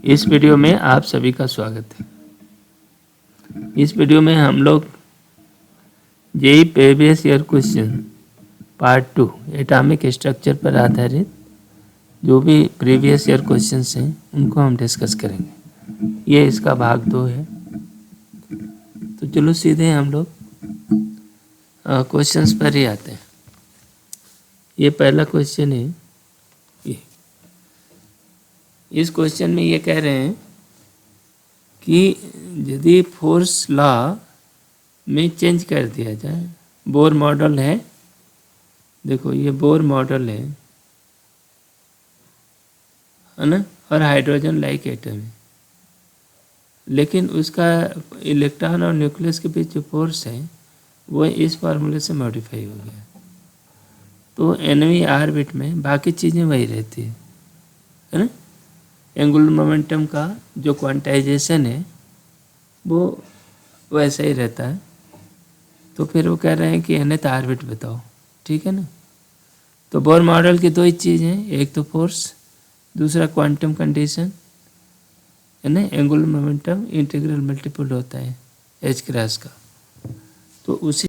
इस वीडियो में आप सभी का स्वागत है। इस वीडियो में हम लोग JEE previous year question part 2 atomic structure पर आधारित जो भी प्रीवियस ईयर क्वेश्चंस हैं उनको हम डिस्कस करेंगे। ये इसका भाग 2 है। तो चलो सीधे हम लोग क्वेश्चंस पर ही आते हैं। ये पहला क्वेश्चन है। ये इस क्वेश्चन में ये कह रहे हैं कि यदि फोर्स लॉ में चेंज कर दिया जाए, बोर मॉडल है, देखो ये बोर मॉडल है ना, और हाइड्रोजन लाइक एटम है, लेकिन उसका इलेक्ट्रॉन और न्यूक्लियस के बीच जो फोर्स है वो इस फार्मूले से मॉडिफाई हो गया। तो एनवी ऑर्बिट में बाकी चीज़ें वही रहती है ना। एंगुलर मोमेंटम का जो क्वांटाइजेशन है वो वैसा ही रहता है। तो फिर वो कह रहे हैं कि nth ऑर्बिट बताओ, ठीक है ना। तो बोर मॉडल की दो ही चीज़ हैं, एक तो फोर्स, दूसरा क्वांटम कंडीशन है ना। एंगुलर मोमेंटम इंटीग्रल मल्टीपल होता है एच क्रॉस का। तो उसी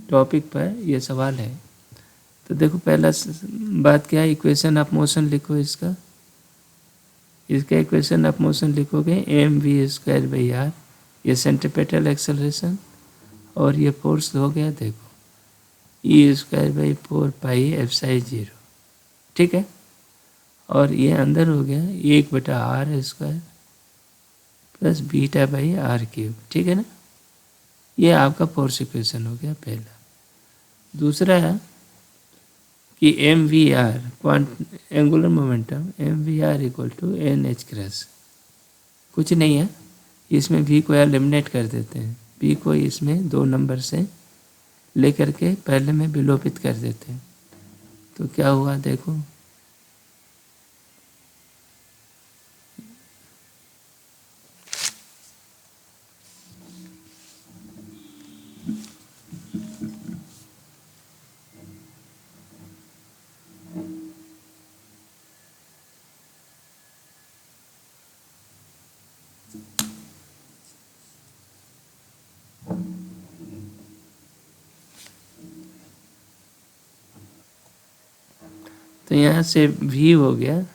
टॉपिक पर ये सवाल है। तो देखो पहला बात क्या है, इक्वेशन ऑफ मोशन लिखो। इसका इक्वेशन ऑफ मोशन लिखोगे mv²/r, ये सेंट्रीपेटल एक्सेलरेशन, और ये फोर्स हो गया देखो E²/4πε0, ठीक है। और ये अंदर हो गया 1/r² प्लस β/r³, ठीक है ना। ये आपका फोर्स इक्वेशन हो गया पहला। दूसरा है कि mvr angular momentum mvr = nh²। कुछ नहीं है, इसमें v को एलिमिनेट कर देते हैं। v को इसमें 2 नंबर से लेकर के पहले में विलोपित कर देते हैं। तो क्या हुआ देखो, तो यहाँ से v हो गया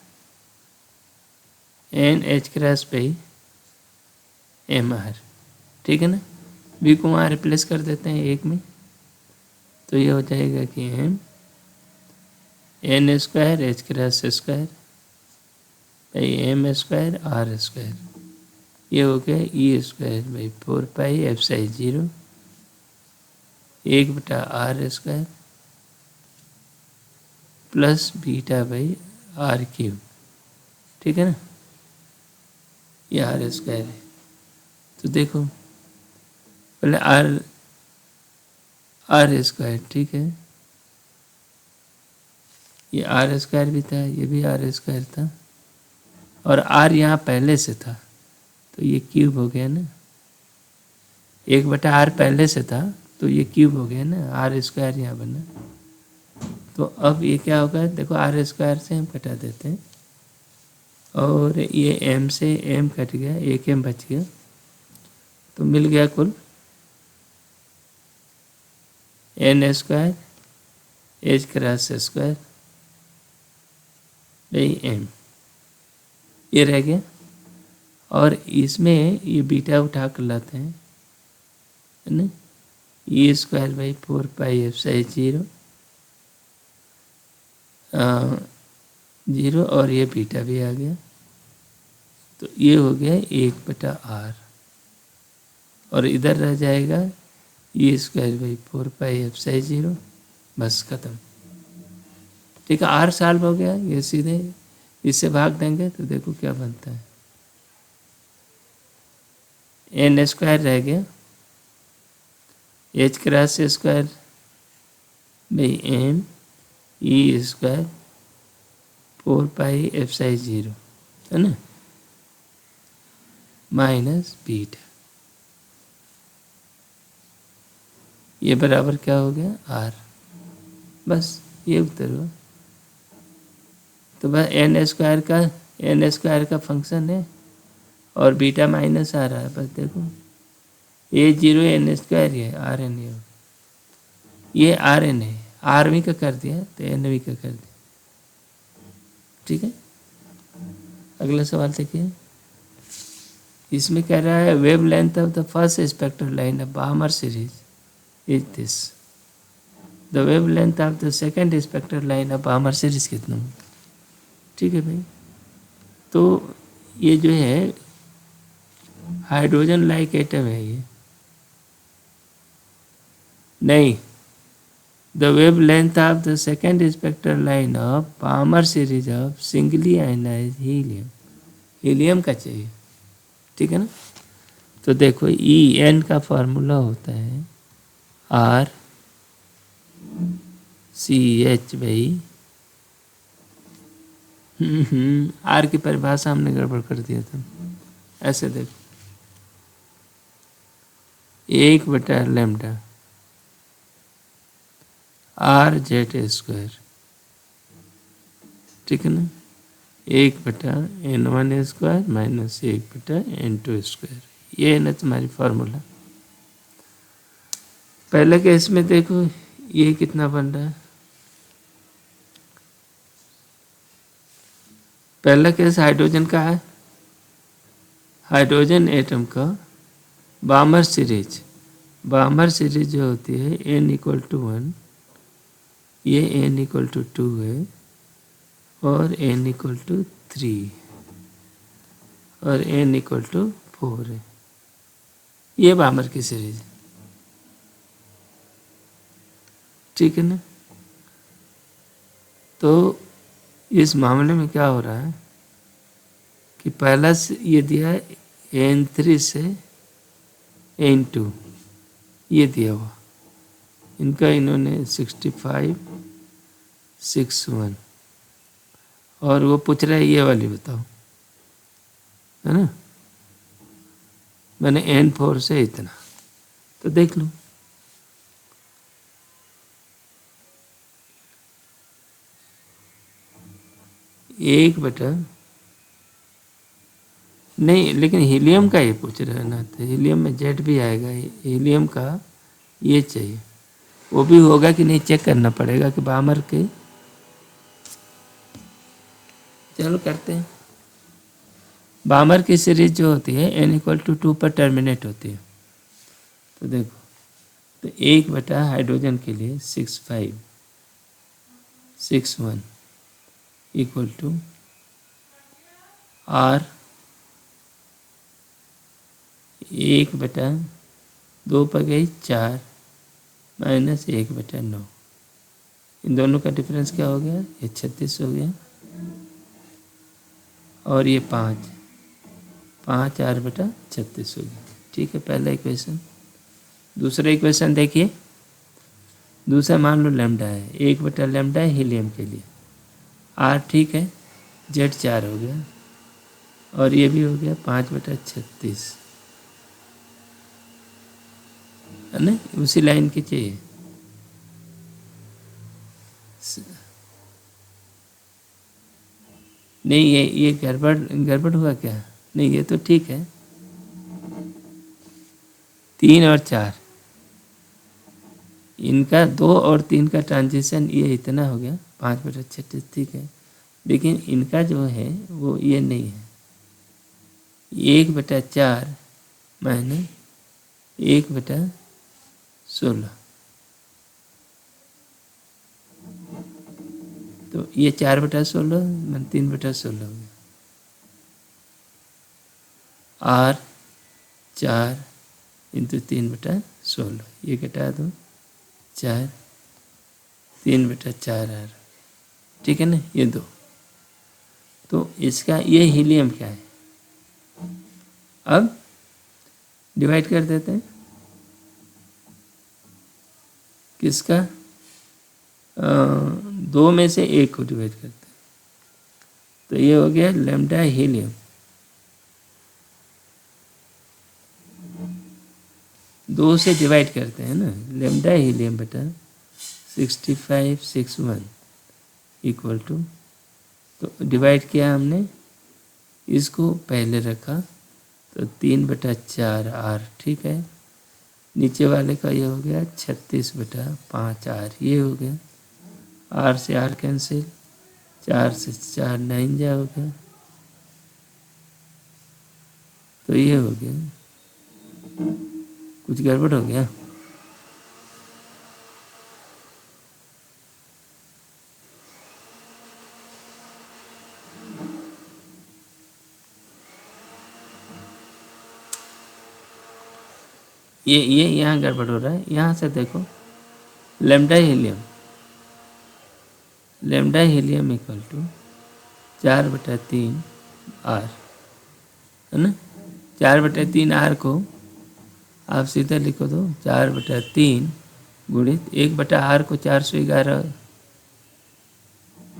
nh²/mr, ठीक है ना। v को वहाँ रिप्लेस कर देते हैं 1 में, तो ये हो जाएगा कि m n²h²m²r², ये हो गया E²/4πε0 1/r² प्लस β/r³, ठीक है ना। ये r² है। तो देखो पहले r², ठीक है। ये r² भी था, ये भी r² था, और r यहाँ पहले से था तो ये क्यूब हो गया ना। 1/r पहले से था तो ये क्यूब हो गया ना, r² यहाँ बना। तो अब ये क्या होगा देखो, r² से हम कटा देते हैं और ये m से m कट गया, 1 m बच गया, तो मिल गया कुल n² h²/m, ये रह गया। और इसमें ये बीटा उठा कर लाते हैं है ना, E²/4πε0 0, और ये बीटा भी आ गया, तो ये हो गया 1/r, और इधर रह जाएगा E²/4πε0, बस खत्म, ठीक है। r सॉल्व हो गया। ये सीधे इससे भाग देंगे तो देखो क्या बनता है, n² रह गया h²/m E²/4πε0 है ना, माइनस बीटा, ये बराबर क्या हो गया r, बस ये उत्तर हुआ। तो बस n² का एन स्क्वायर का फंक्शन है और बीटा माइनस आ रहा है, बस देखो ए जीरो एन स्क्वायर है, आर एन है, ये आर एन है, आर वी का कर दिया तो एन वी का कर दिया। ठीक है, अगला सवाल देखिए। इसमें कह रहा है wave length of the first spectral line of Balmer series is this, the wave length of the second spectral line of Balmer series कितना। ठीक है भाई, तो ये जो है हाइड्रोजन लाइक एटम है ये, नहीं, the wave length of the second spectral line of Balmer series of singly ionize helium, helium का चाहिए। ठीक है ना, तो देखो ई एन का फॉर्मूला होता है आर सी एच भाई, आर की परिभाषा हमने गड़बड़ कर दिया था। ऐसे देखो 1/λ आर जेड स्क्वायर, ठीक है ना, 1/n1 square minus 1/n2 square, ये है ना तुम्हारी फॉर्मूला। पहले केस में देखो ये कितना बन रहा है, पहला केस हाइड्रोजन का है, हाइड्रोजन एटम का बाहमर सीरीज, बाहमर सीरीज जो होती है n=1, ये n=2 है और n=3 और n=4 है, ये बाहमर की सीरीज है। ठीक है ना, तो इस मामले में क्या हो रहा है कि पहला ये दिया है n3 से n2, ये दिया हुआ, इनका इन्होंने 65 61 और वो पूछ रहा है ये वाली बताओ, है ना, मैंने n4 से इतना, तो देख लो एक बटा, नहीं लेकिन हीलियम का ये पूछ रहे हैं ना, तो हीलियम में जेड भी आएगा, हीलियम का ये चाहिए, वो भी होगा कि नहीं चेक करना पड़ेगा कि बाहमर के, चलो करते हैं। बाहमर की सीरीज जो होती है n=2 पर टर्मिनेट होती है, तो देखो तो 1 हाइड्रोजन के लिए 65 61 इक्वल टू आर 1/2 पर गई 4 माइनस 1/9, इन दोनों का डिफरेंस क्या हो गया, ये 36 हो गया और ये 5 8/36 हो गया। ठीक है, पहला इक्वेशन। दूसरा इक्वेशन देखिए, दूसरा मान लो लैम्डा है, 1/λ है हीलियम के लिए, आर ठीक है, जेड 4 हो गया और ये भी हो गया 5/36, है ना, उसी लाइन की चाहिए। नहीं ये गड़बड़ हुआ क्या, नहीं ये तो ठीक है, 3 और 4 इनका 2 और 3 का ट्रांजिशन ये इतना हो गया 5/36, ठीक है, लेकिन इनका जो है वो ये नहीं है, 1/4 माइनस 1/16, तो ये 4/16 मैंने 3/16 हो गया, आर 4 इंटू 3/16, ये घटा दो 4 3/4 आर, ठीक है ना, ये 2, तो इसका ये हीलियम क्या है, अब डिवाइड कर देते हैं, किसका 2 में से 1 को डिवाइड करते हैं, तो ये हो गया लैम्डा हीलियम, 2 से डिवाइड करते हैं ना, लैम्डा हीलियम बटा 65 61 इक्वल टू, तो डिवाइड किया हमने इसको पहले रखा तो 3/4 R, ठीक है। नीचे वाले का ये हो गया 36/5 R, ये हो गया। R से R कैंसिल, 4 से 4 9 जा हो गया, तो ये हो गया। कुछ गड़बड़ हो गया? ये यहाँ गड़बड़ हो रहा है। यहाँ से देखो, lambda helium equal to 4/3 R, है ना। 4/3 R को आप सीधा लिखो तो 4/3 गुणित 1/R को 411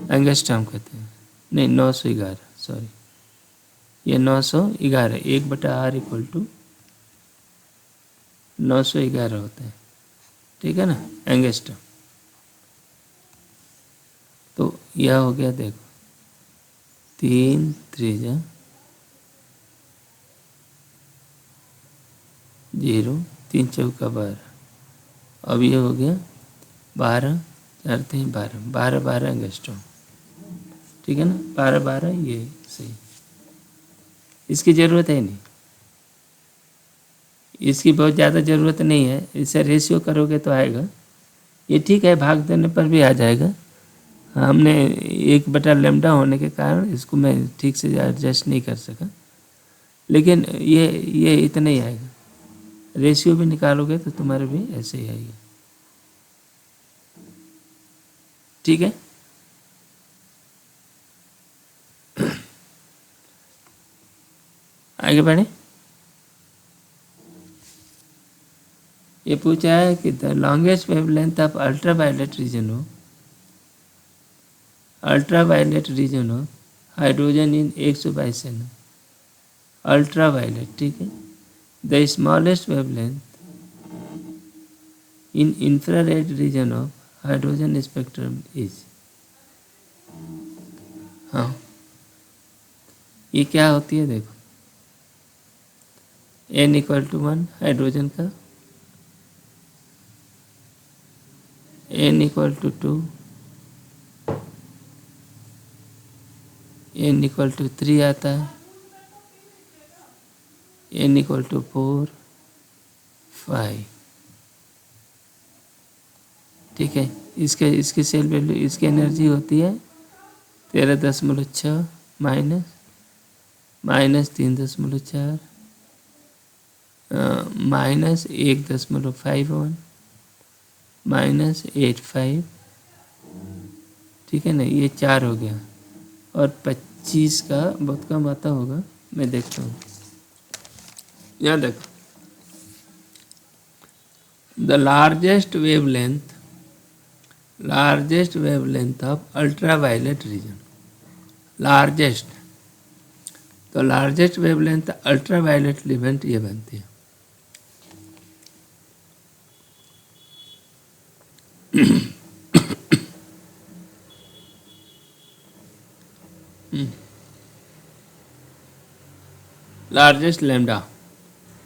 एंगस्ट्रॉम कहते हैं, नहीं 911, सॉरी, ये 911, 1/R इक्वल टू 911 होता है, ठीक है ना, एंगस्ट्रॉम। तो यह हो गया, देखो 3 3 0, 3 चौका 12, अब ये हो गया 12, 4 3 12, 12 12 एंगस्ट्रॉम, ठीक है ना, 12 12, ये सही। इसकी ज़रूरत है नहीं, इसकी बहुत ज़्यादा ज़रूरत नहीं है। इसे रेशियो करोगे तो आएगा, ये ठीक है, भाग देने पर भी आ जाएगा। हमने 1/λ होने के कारण इसको मैं ठीक से एडजस्ट नहीं कर सका, लेकिन ये इतना ही आएगा। रेशियो भी निकालोगे तो तुम्हारे भी ऐसे ही आएगा, ठीक है। आगे बढ़े। ये पूछा है कि the longest wavelength of ultraviolet region of hydrogen in 122 nm, ultraviolet, ठीक है। The smallest wavelength in infrared region of hydrogen spectrum is. हाँ, ये क्या होती है, देखो n इक्वल टू 1 हाइड्रोजन का, n equal to 2, n equal to 3 आता है, n इक्वल टू 4 5, ठीक है। इसके सेल वैल्यू, इसकी एनर्जी होती है 13.6 माइनस 3.4 -1.51 -85, ठीक है ना, ये 4 हो गया। और 25 का बहुत कम आता होगा, मैं देखता हूँ। यहाँ देखो, the largest wavelength of ultraviolet region, largest, तो लार्जेस्ट वेवलेंथ अल्ट्रावायलेट इवेंट ये बनती है। लार्जेस्ट लैम्डा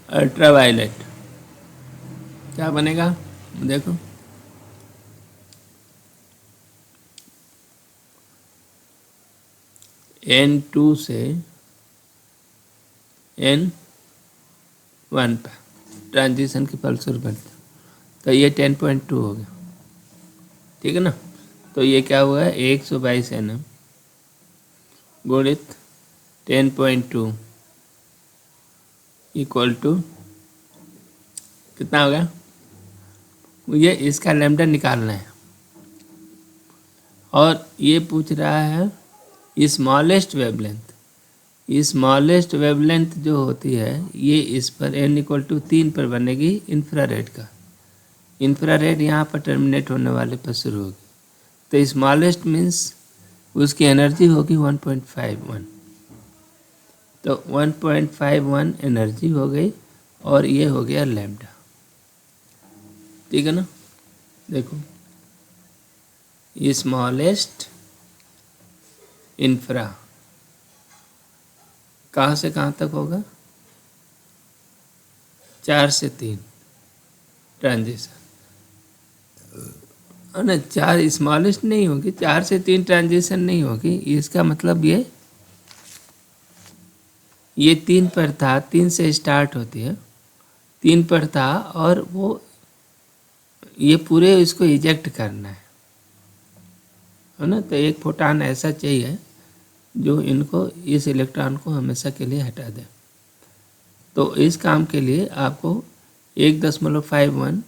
अल्ट्रावायलेट क्या बनेगा, देखो N2 से N1 पर ट्रांजिशन के फलस्वरूप बनता, तो ये 10.2 हो गया, ठीक है ना। तो ये क्या हुआ है, 122 nm गुणित 10.2 इक्वल टू कितना हो गया। मुझे इसका लैम्डा निकालना है, और ये पूछ रहा है स्मॉलेस्ट वेवलेंथ जो होती है, ये इस पर n इक्वल टू 3 पर बनेगी इंफ्रारेड का। इंफ्रारेड यहाँ पर टर्मिनेट होने वाले पर शुरू होगी, तो स्मॉलेस्ट मीन्स उसकी एनर्जी होगी 1.51, तो 1.51 एनर्जी हो गई, और ये हो गया लैम्डा, ठीक है ना। देखो, स्मॉलेस्ट इंफ्रा कहाँ से कहाँ तक होगा? 4 से 3 ट्रांजिशन, है ना। 4 स्मॉलेस्ट नहीं होगी, 4 से 3 ट्रांजिशन नहीं होगी। इसका मतलब ये 3 पर था, 3 से स्टार्ट होती है, 3 पर था, और वो ये पूरे इसको इजेक्ट करना है ना। तो एक फोटान ऐसा चाहिए जो इनको, इस इलेक्ट्रॉन को हमेशा के लिए हटा दे। तो इस काम के लिए आपको 1.51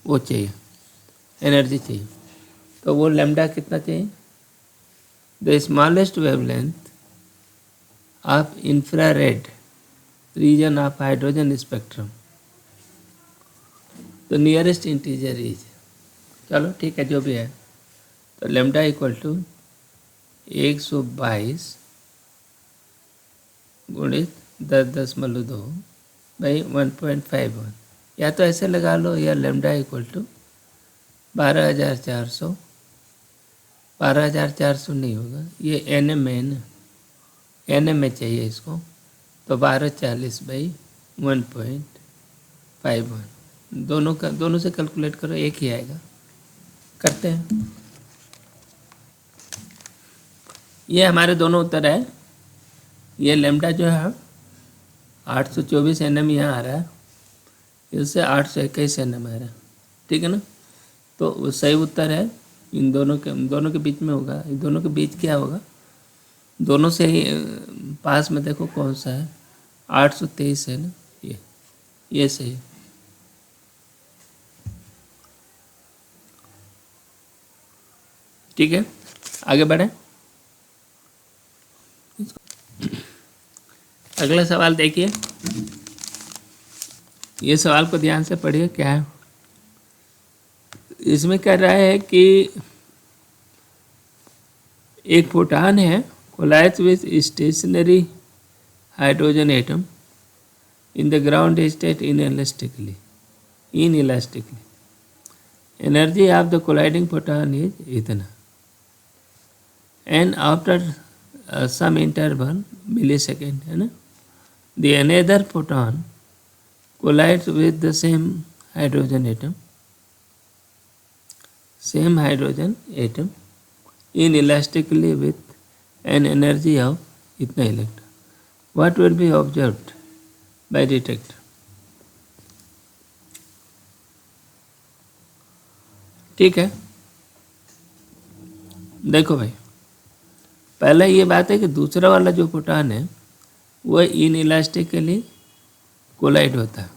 वो चाहिए, एनर्जी चाहिए। तो वो लैम्डा कितना चाहिए? The smallest wavelength of infrared region of hydrogen spectrum, तो नियरेस्ट इंटीजर इज, चलो ठीक है जो भी है। तो लैम्डा इक्वल टू 122 गुणित 10.2 बाई 1.51, या तो ऐसे लगा लो, या लैम्डा इक्वल टू 12,400, 12,400 नहीं होगा, ये एन एम है ना, एन एम में चाहिए इसको। तो 1240 बाई 1.51, दोनों से कैलकुलेट करो, एक ही आएगा। करते हैं। ये हमारे दोनों उत्तर है। ये लैम्डा जो है 824 NM यहाँ आ रहा है, इससे 821 NM आ रहा है, ठीक है ना। तो वो सही उत्तर है। इन दोनों के बीच में होगा। इन दोनों के बीच क्या होगा? दोनों से ही पास में देखो कौन सा है, 823 है ना, ये सही। ठीक है, आगे बढ़े। अगला सवाल देखिए, ये सवाल को ध्यान से पढ़िए क्या है। इसमें कह रहा है कि एक फोटान है, collides with stationary hydrogen atom in the ground state inelastically. Energy of the colliding photon is इतना, and after some interval millisecond, है ना, the another photon collides with the same hydrogen atom inelastically with an energy of इतना electron. What will be observed by detector? ठीक है, देखो भाई, पहले ये बात है कि दूसरा वाला जो फोटान है वो इनइलास्टिकली कोलाइड होता है।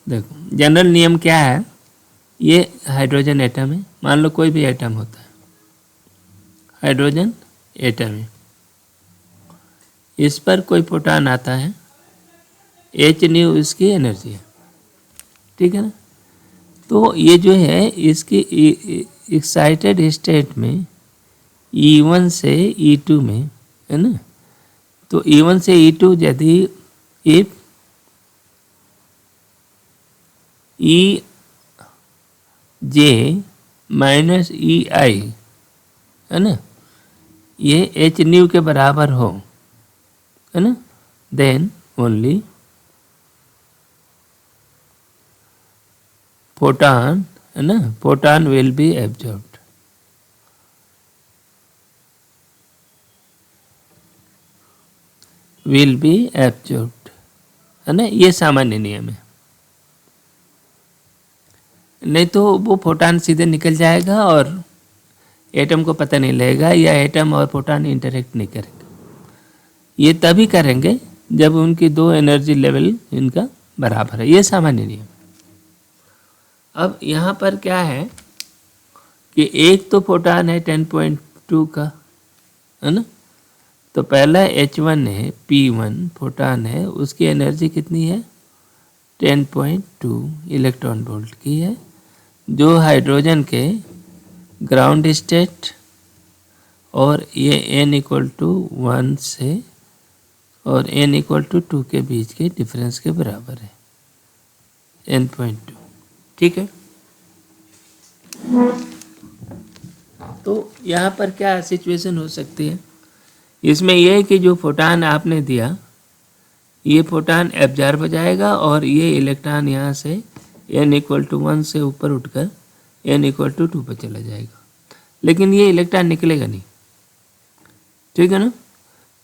देखो जनरल नियम क्या है, ये हाइड्रोजन एटम है, मान लो कोई भी एटम होता है, हाइड्रोजन एटम है, इस पर कोई फोटान आता है, h न्यू इसकी एनर्जी है, ठीक है ना। तो ये जो है इसकी एक्साइटेड स्टेट में E1 से E2 में, है ना। तो E1 से E2 यदि if E J minus EI, है ना, ये h न्यू के बराबर हो, है ना, देन ओनली फोटान, है ना, photon will be absorbed. Will be absorbed, है ना, ये सामान्य नियम है। नहीं तो वो फोटान सीधे निकल जाएगा और एटम को पता नहीं लगेगा, या एटम और फोटान इंटरेक्ट नहीं करेंगे। ये तभी करेंगे जब उनकी दो एनर्जी लेवल इनका बराबर है, ये सामान्य नियम। अब यहाँ पर क्या है कि एक तो फोटान है 10.2 का, है ना। तो पहला H1 है, P1 फोटान है, उसकी एनर्जी कितनी है? 10.2 इलेक्ट्रॉन वोल्ट की है, जो हाइड्रोजन के ग्राउंड स्टेट और ये n=1 से और n=2 के बीच के डिफरेंस के बराबर है, n.2, ठीक है। तो यहाँ पर क्या सिचुएशन हो सकती है, इसमें यह है कि जो फोटान आपने दिया, ये फोटान एब्जॉर्ब हो जाएगा और ये इलेक्ट्रॉन यहाँ से n=1 से ऊपर उठकर n=2 पर चला जाएगा, लेकिन ये इलेक्ट्रॉन निकलेगा नहीं, ठीक है ना।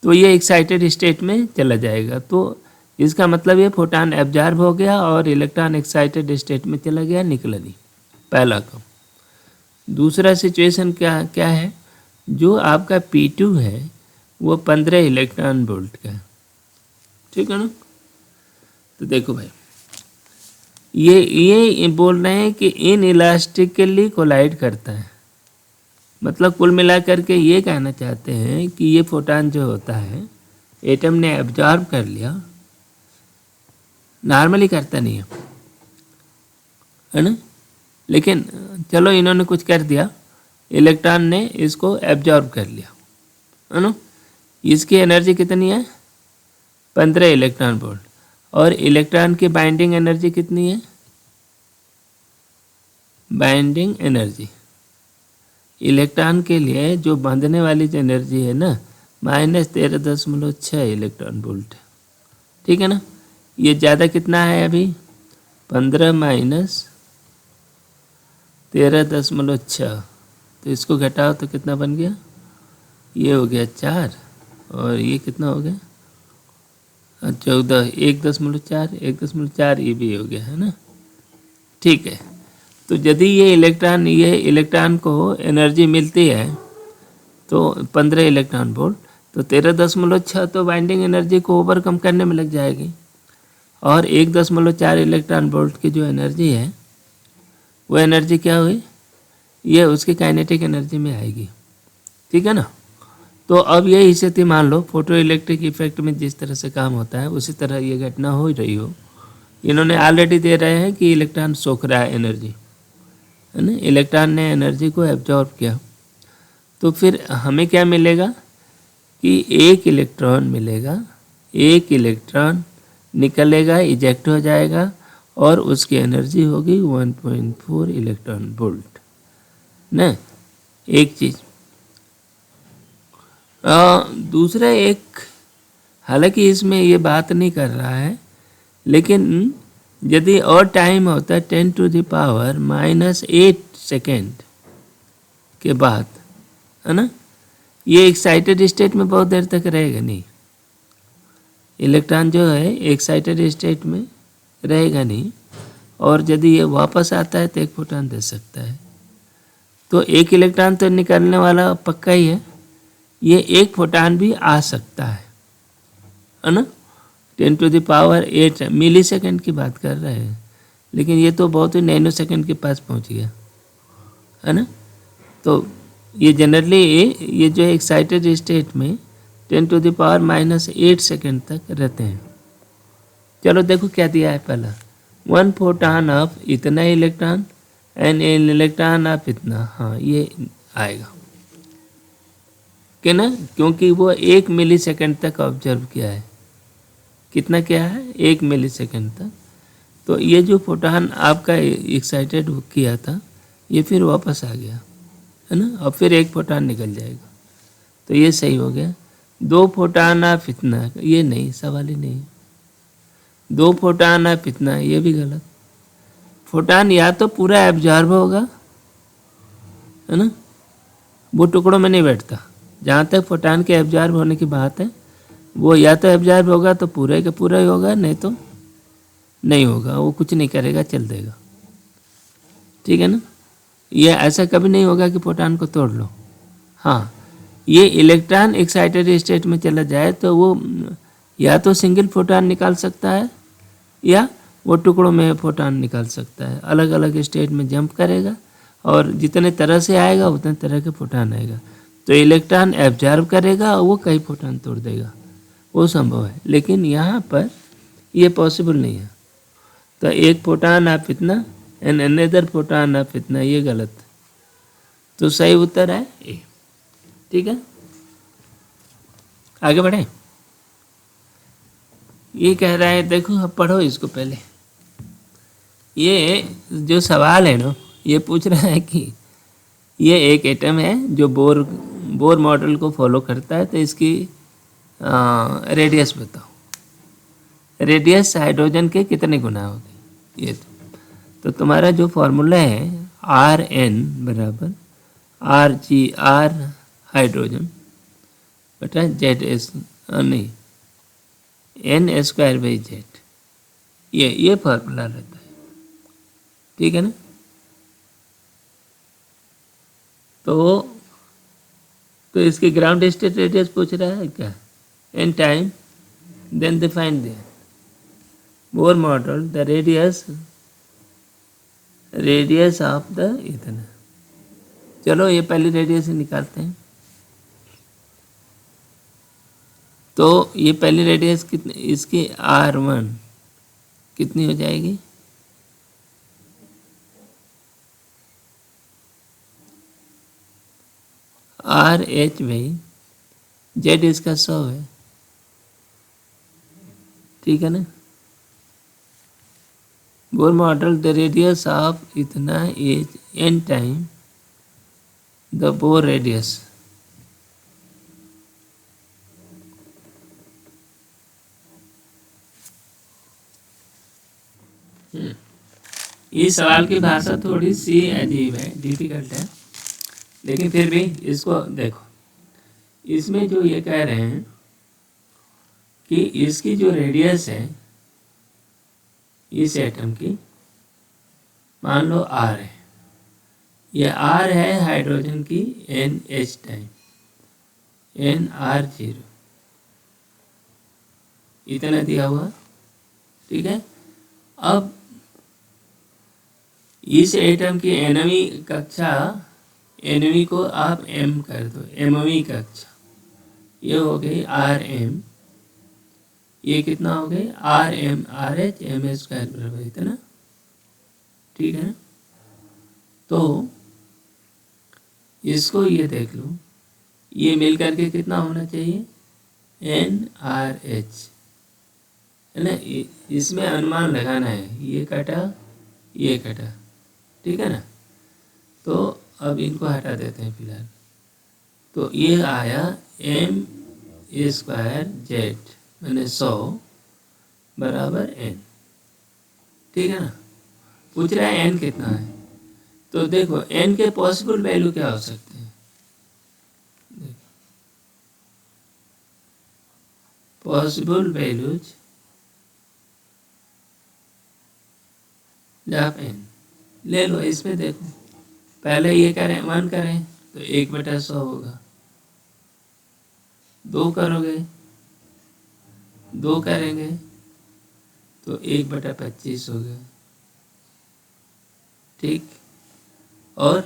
तो ये एक्साइटेड स्टेट में चला जाएगा। तो इसका मतलब ये फोटान एब्जॉर्ब हो गया और इलेक्ट्रॉन एक्साइटेड स्टेट में चला गया, निकला नहीं, पहला काम। दूसरा सिचुएशन क्या है, जो आपका P2 है वो 15 इलेक्ट्रॉन वोल्ट का है, ठीक है ना। तो देखो भाई, ये बोल रहे हैं कि इन इलास्टिकली कोलाइड करता है, मतलब कुल मिलाकर के ये कहना चाहते हैं कि ये फोटान जो होता है एटम ने एब्जॉर्ब कर लिया, नॉर्मली करता नहीं है ना, लेकिन चलो इन्होंने कुछ कर दिया, इलेक्ट्रॉन ने इसको एब्जॉर्ब कर लिया, है ना। इसकी एनर्जी कितनी है, 15 इलेक्ट्रॉन वोल्ट, और इलेक्ट्रॉन की बाइंडिंग एनर्जी कितनी है, बाइंडिंग एनर्जी इलेक्ट्रॉन के लिए जो बांधने वाली जो एनर्जी है ना, -13.6 इलेक्ट्रॉन वोल्ट, ठीक है ना। ये ज़्यादा कितना है अभी, 15 - 13.6, तो इसको घटाओ तो कितना बन गया, ये हो गया 4, और ये कितना हो गया 14, 1.4 ये भी हो गया, है ना, ठीक है। तो यदि ये इलेक्ट्रॉन को एनर्जी मिलती है तो 15 इलेक्ट्रॉन वोल्ट, तो 13.6 तो बाइंडिंग एनर्जी को ओवरकम करने में लग जाएगी, और 1.4 इलेक्ट्रॉन वोल्ट की जो एनर्जी है वो एनर्जी क्या हुई, ये उसकी काइनेटिक एनर्जी में आएगी, ठीक है ना। तो अब ये स्थिति मान लो फोटो इलेक्ट्रिक इफेक्ट में जिस तरह से काम होता है उसी तरह ये घटना हो रही हो। इन्होंने ऑलरेडी दे रहे हैं कि इलेक्ट्रॉन सोख रहा है एनर्जी, है ना, इलेक्ट्रॉन ने एनर्जी को एब्जॉर्ब किया। तो फिर हमें क्या मिलेगा कि एक इलेक्ट्रॉन मिलेगा, एक इलेक्ट्रॉन निकलेगा, इजेक्ट हो जाएगा, और उसकी एनर्जी होगी 1.4 इलेक्ट्रॉन वोल्ट ना, एक चीज़। दूसरा एक, हालांकि इसमें ये बात नहीं कर रहा है, लेकिन यदि और टाइम होता है 10⁻⁻8 सेकेंड के बाद, है ना, ये एक्साइटेड स्टेट में बहुत देर तक रहेगा नहीं, इलेक्ट्रॉन जो है एक्साइटेड स्टेट में रहेगा नहीं, और यदि ये वापस आता है तो एक फोटॉन दे सकता है। तो एक इलेक्ट्रॉन तो निकलने वाला पक्का ही है, ये एक फोटॉन भी आ सकता है ना। 10⁸ मिली सेकेंड की बात कर रहे हैं, लेकिन ये तो बहुत ही नैनो सेकेंड के पास पहुंच गया, है ना। तो ये जनरली ये जो एक्साइटेड स्टेट में 10⁻⁻8 सेकेंड तक रहते हैं। चलो देखो क्या दिया है पहला, 1 फोटॉन ऑफ इतना electron and an electron of इतना, हाँ ये आएगा कि ना, क्योंकि वो 1 मिली सेकेंड तक ऑब्जर्व किया है, कितना क्या है 1 मिली सेकेंड तक। तो ये जो फोटॉन आपका एक्साइटेड किया था ये फिर वापस आ गया, है ना, और फिर एक फोटॉन निकल जाएगा, तो ये सही हो गया। 2 फोटॉन ऑफ इतना, ये नहीं, सवाल ही नहीं। 2 फोटॉन ऑफ इतना, ये भी गलत। फोटॉन या तो पूरा एब्जॉर्ब होगा, है ना, वो टुकड़ों में नहीं बैठता। जहाँ तक फोटॉन के एब्जॉर्ब होने की बात है, वो या तो एब्जॉर्ब होगा तो पूरे का पूरा ही होगा, नहीं तो नहीं होगा, वो कुछ नहीं करेगा, चल देगा, ठीक है ना। ये ऐसा कभी नहीं होगा कि फोटॉन को तोड़ लो। हाँ, ये इलेक्ट्रॉन एक्साइटेड स्टेट में चला जाए तो वो या तो सिंगल फोटॉन निकाल सकता है या वो टुकड़ों में फोटॉन निकाल सकता है, अलग अलग स्टेट में जंप करेगा, और जितने तरह से आएगा उतने तरह के फोटॉन आएगा। तो इलेक्ट्रॉन एब्जॉर्ब करेगा और वो कई फोटॉन तोड़ देगा, वो संभव है, लेकिन यहाँ पर ये पॉसिबल नहीं है। तो एक फोटॉन आप इतना एंड अनदर फोटॉन आप इतना, ये गलत। तो सही उत्तर है ए, ठीक है। आगे बढ़े। ये कह रहा है, देखो अब पढ़ो इसको पहले। ये जो सवाल है ना, ये पूछ रहा है कि ये एक एटम है जो बोर बोर मॉडल को फॉलो करता है, तो इसकी रेडियस बताओ। रेडियस हाइड्रोजन के कितने गुना होगी ये। तो तुम्हारा जो फॉर्मूला है आर एन बराबर आर जी आर हाइड्रोजन बटा जेड एस नहीं एन स्क्वायर बाई जेड, ये फॉर्मूला रहता है, ठीक है ना। तो इसकी ग्राउंड स्टेट रेडियस पूछ रहा है क्या, n time then define their Bohr model the radius of the इतना। चलो ये पहली रेडियस निकालते हैं। तो ये पहली रेडियस कितनी, इसकी R1 कितनी हो जाएगी, RH भाई जेड इसका 100 है, ठीक है ना। Bohr model the radius of इतना is n time the Bohr radius. इस सवाल की भाषा थोड़ी सी अजीब है, डिफिकल्ट है, लेकिन फिर भी इसको देखो। इसमें जो ये कह रहे हैं कि इसकी जो रेडियस है इस एटम की, मान लो R है, ये R है हाइड्रोजन की NH टाइम NR0 इतना दिया हुआ, ठीक है। अब इस एटम की एनवी कक्षा, एनवी को आप m कर दो, एमवी कक्षा, ये हो गई Rm, ये कितना हो गई Rm RH m स्क्वायर बराबर इतना, ठीक है ना। तो इसको ये देख लो, ये मिल करके कितना होना चाहिए NRH, है ना। इसमें अनुमान लगाना है, ये कटा ये कटा, ठीक है ना। तो अब इनको हटा देते हैं फिलहाल। तो ये आया m स्क्वायर जेड मैंने 100 बराबर n, ठीक है ना। पूछ रहा है n कितना है, तो देखो n के पॉसिबल वैल्यू क्या हो सकते हैं, पॉसिबल वैल्यूज जब n ले लो। इसमें देखो पहले ये करें 1 करें तो 1/100 होगा, 2 करोगे 2 करेंगे तो 1/25 हो गया, ठीक। और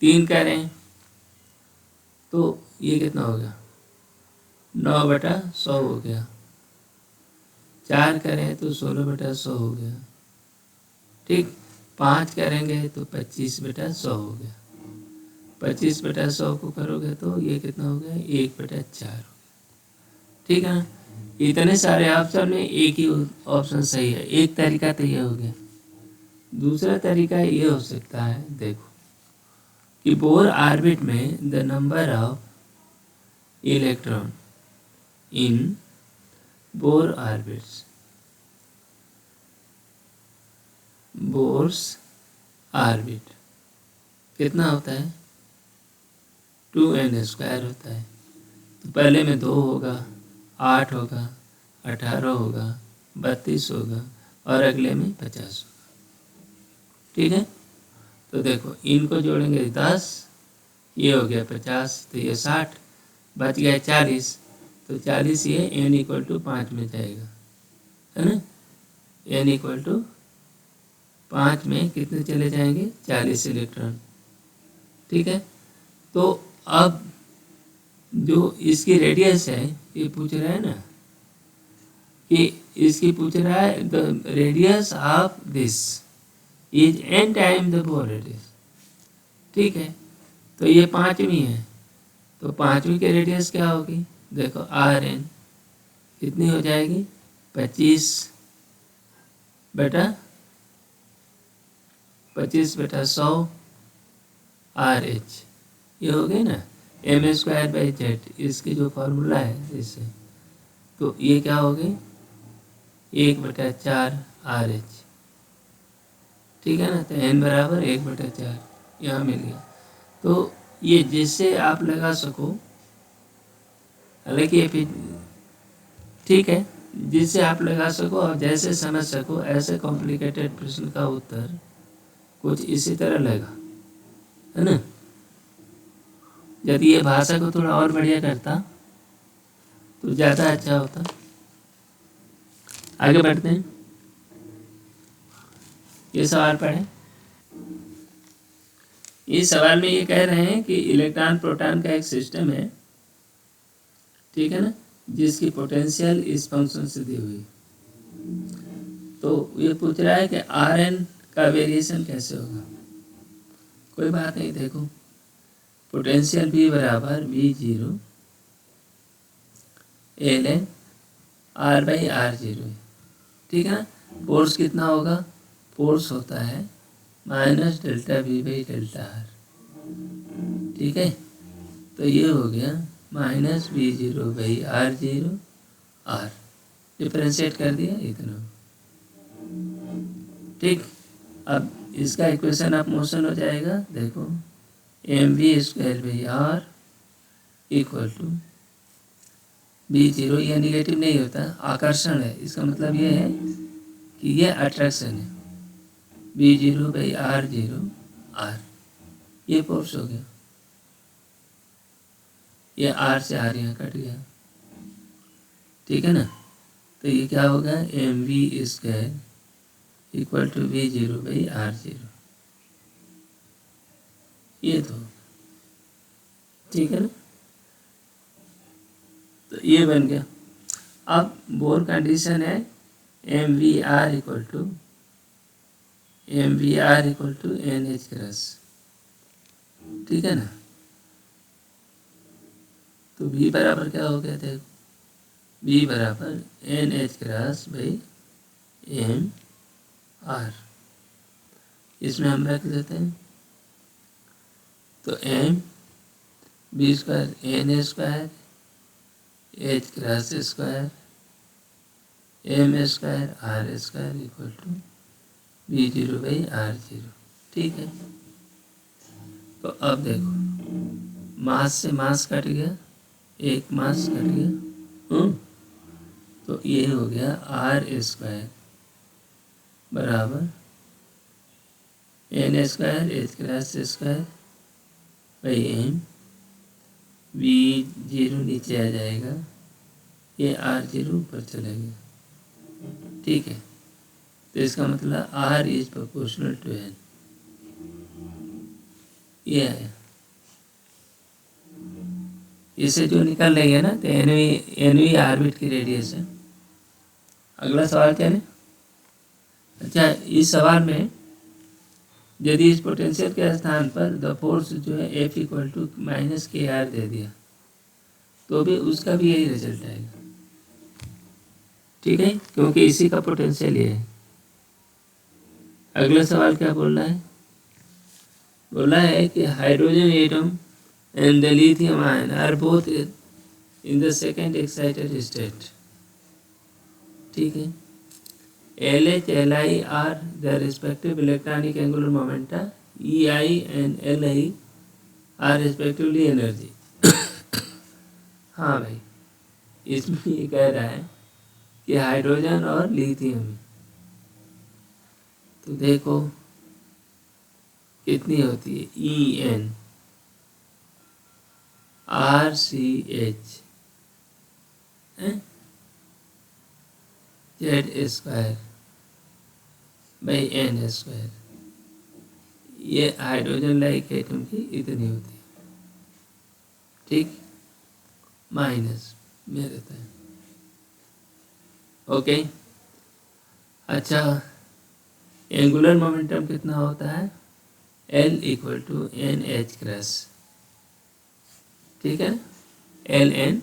3 करें तो ये कितना हो गया 9/100 हो गया, 4 करें तो 16/100 हो गया, ठीक। 5 करेंगे तो 25/100 हो गया, 25/100 को करोगे तो ये कितना हो गया 1/4 हो गया, ठीक है ना। इतने सारे ऑप्शन में एक ही ऑप्शन सही है, एक तरीका तो ये हो गया। दूसरा तरीका ये हो सकता है, देखो कि बोर ऑर्बिट में the number of electron in Bohr orbits, Bohr's orbit कितना होता है 2n स्क्वायर होता है। तो पहले में 2 होगा, 8 होगा, 18 होगा, 32 होगा और अगले में 50 होगा, ठीक है। तो देखो इनको जोड़ेंगे 10, ये हो गया 50, तो ये 60, बच गया 40, तो 40 ये n = 5 में जाएगा, है ना। n = 5 में कितने चले जाएंगे 40 इलेक्ट्रॉन, ठीक है। तो अब जो इसकी रेडियस है, ये पूछ रहा है ना कि इसकी पूछ रहा है the radius of this is n time the Bohr radius, ठीक है। तो ये 5वीं है, तो 5वीं की रेडियस क्या होगी, देखो Rn कितनी हो जाएगी 25/100 RH, ये हो गई ना m²/z, इसकी जो फॉर्मूला है इससे, तो ये क्या हो गई 1/4 RH, ठीक है ना। तो n बराबर 1/4 यहाँ मिल गया। तो ये जिससे आप लगा सको, हालांकि ये ठीक है, जिससे आप लगा सको और जैसे समझ सको, ऐसे कॉम्प्लिकेटेड प्रश्न का उत्तर कुछ इसी तरह लगा, है ना। यदि ये भाषा को थोड़ा और बढ़िया करता तो ज़्यादा अच्छा होता। आगे बढ़ते हैं, ये सवाल पढ़ें। इस सवाल में ये कह रहे हैं कि इलेक्ट्रॉन प्रोटॉन का एक सिस्टम है, ठीक है ना, जिसकी पोटेंशियल इस फंक्शन से दी हुई। तो ये पूछ रहा है कि Rn का वेरिएशन कैसे होगा। कोई बात नहीं, देखो पोटेंशियल V बराबर V0 ln R/R0, ठीक है ना। फोर्स कितना होगा, फोर्स होता है -ΔV/ΔR, ठीक है। तो ये हो गया -V0/R0 R, डिफरेंशिएट कर दिया इतना, ठीक। अब इसका इक्वेशन ऑफ मोशन हो जाएगा, देखो mv²/r इक्वल टू V0, यह निगेटिव नहीं होता, आकर्षण है, इसका मतलब ये है कि ये अट्रैक्शन है, V0/R0 R, ये फोर्स हो गया, ये R से R यहाँ कट गया, ठीक है ना। तो ये क्या होगा mv² इक्वल टू V0/R0, ये तो ठीक है ना। तो ये बन गया। अब बोर कंडीशन है MVR equal to NH cross, ठीक है ना। तो V बराबर क्या हो गया, देखो V बराबर NH क्रॉस MR, इसमें हम रख देते हैं। तो M V² NH² H cross square M² R² equal to V0/R0, ठीक है। तो अब देखो मास से मास कट गया, एक मास कट गया, तो ये हो गया R² बराबर NH² H cross square M, V0 नीचे आ जाएगा, ये R0 ऊपर चला गया, ठीक है। तो इसका मतलब R is proportional to N, ये आया। इसे जो निकाल लेंगे ना, तो NV ऑर्बिट की रेडियस है। अगला सवाल चले। अच्छा, इस सवाल में यदि इस पोटेंशियल के स्थान पर द फोर्स जो है F इक्वल टू -KR दे दिया, तो भी उसका भी यही रिजल्ट आएगा, ठीक है, क्योंकि इसी का पोटेंशियल ये है। अगला सवाल क्या बोल रहा है, बोला है कि hydrogen atom and the lithium ion are both in the second excited state, ठीक है। LH LI are the respective electronic angular momenta, EI and LI are respectively energy। हाँ भाई, इसमें ये कह रहा है कि हाइड्रोजन और लिथियम, तो देखो कितनी होती है EN RCH Z²/N², ये हाइड्रोजन लाइक एटम की इतनी होती है, ठीक, माइनस में रहता है, ओके। अच्छा, एंगुलर मोमेंटम कितना होता है, L equal to NH cross, ठीक है। LN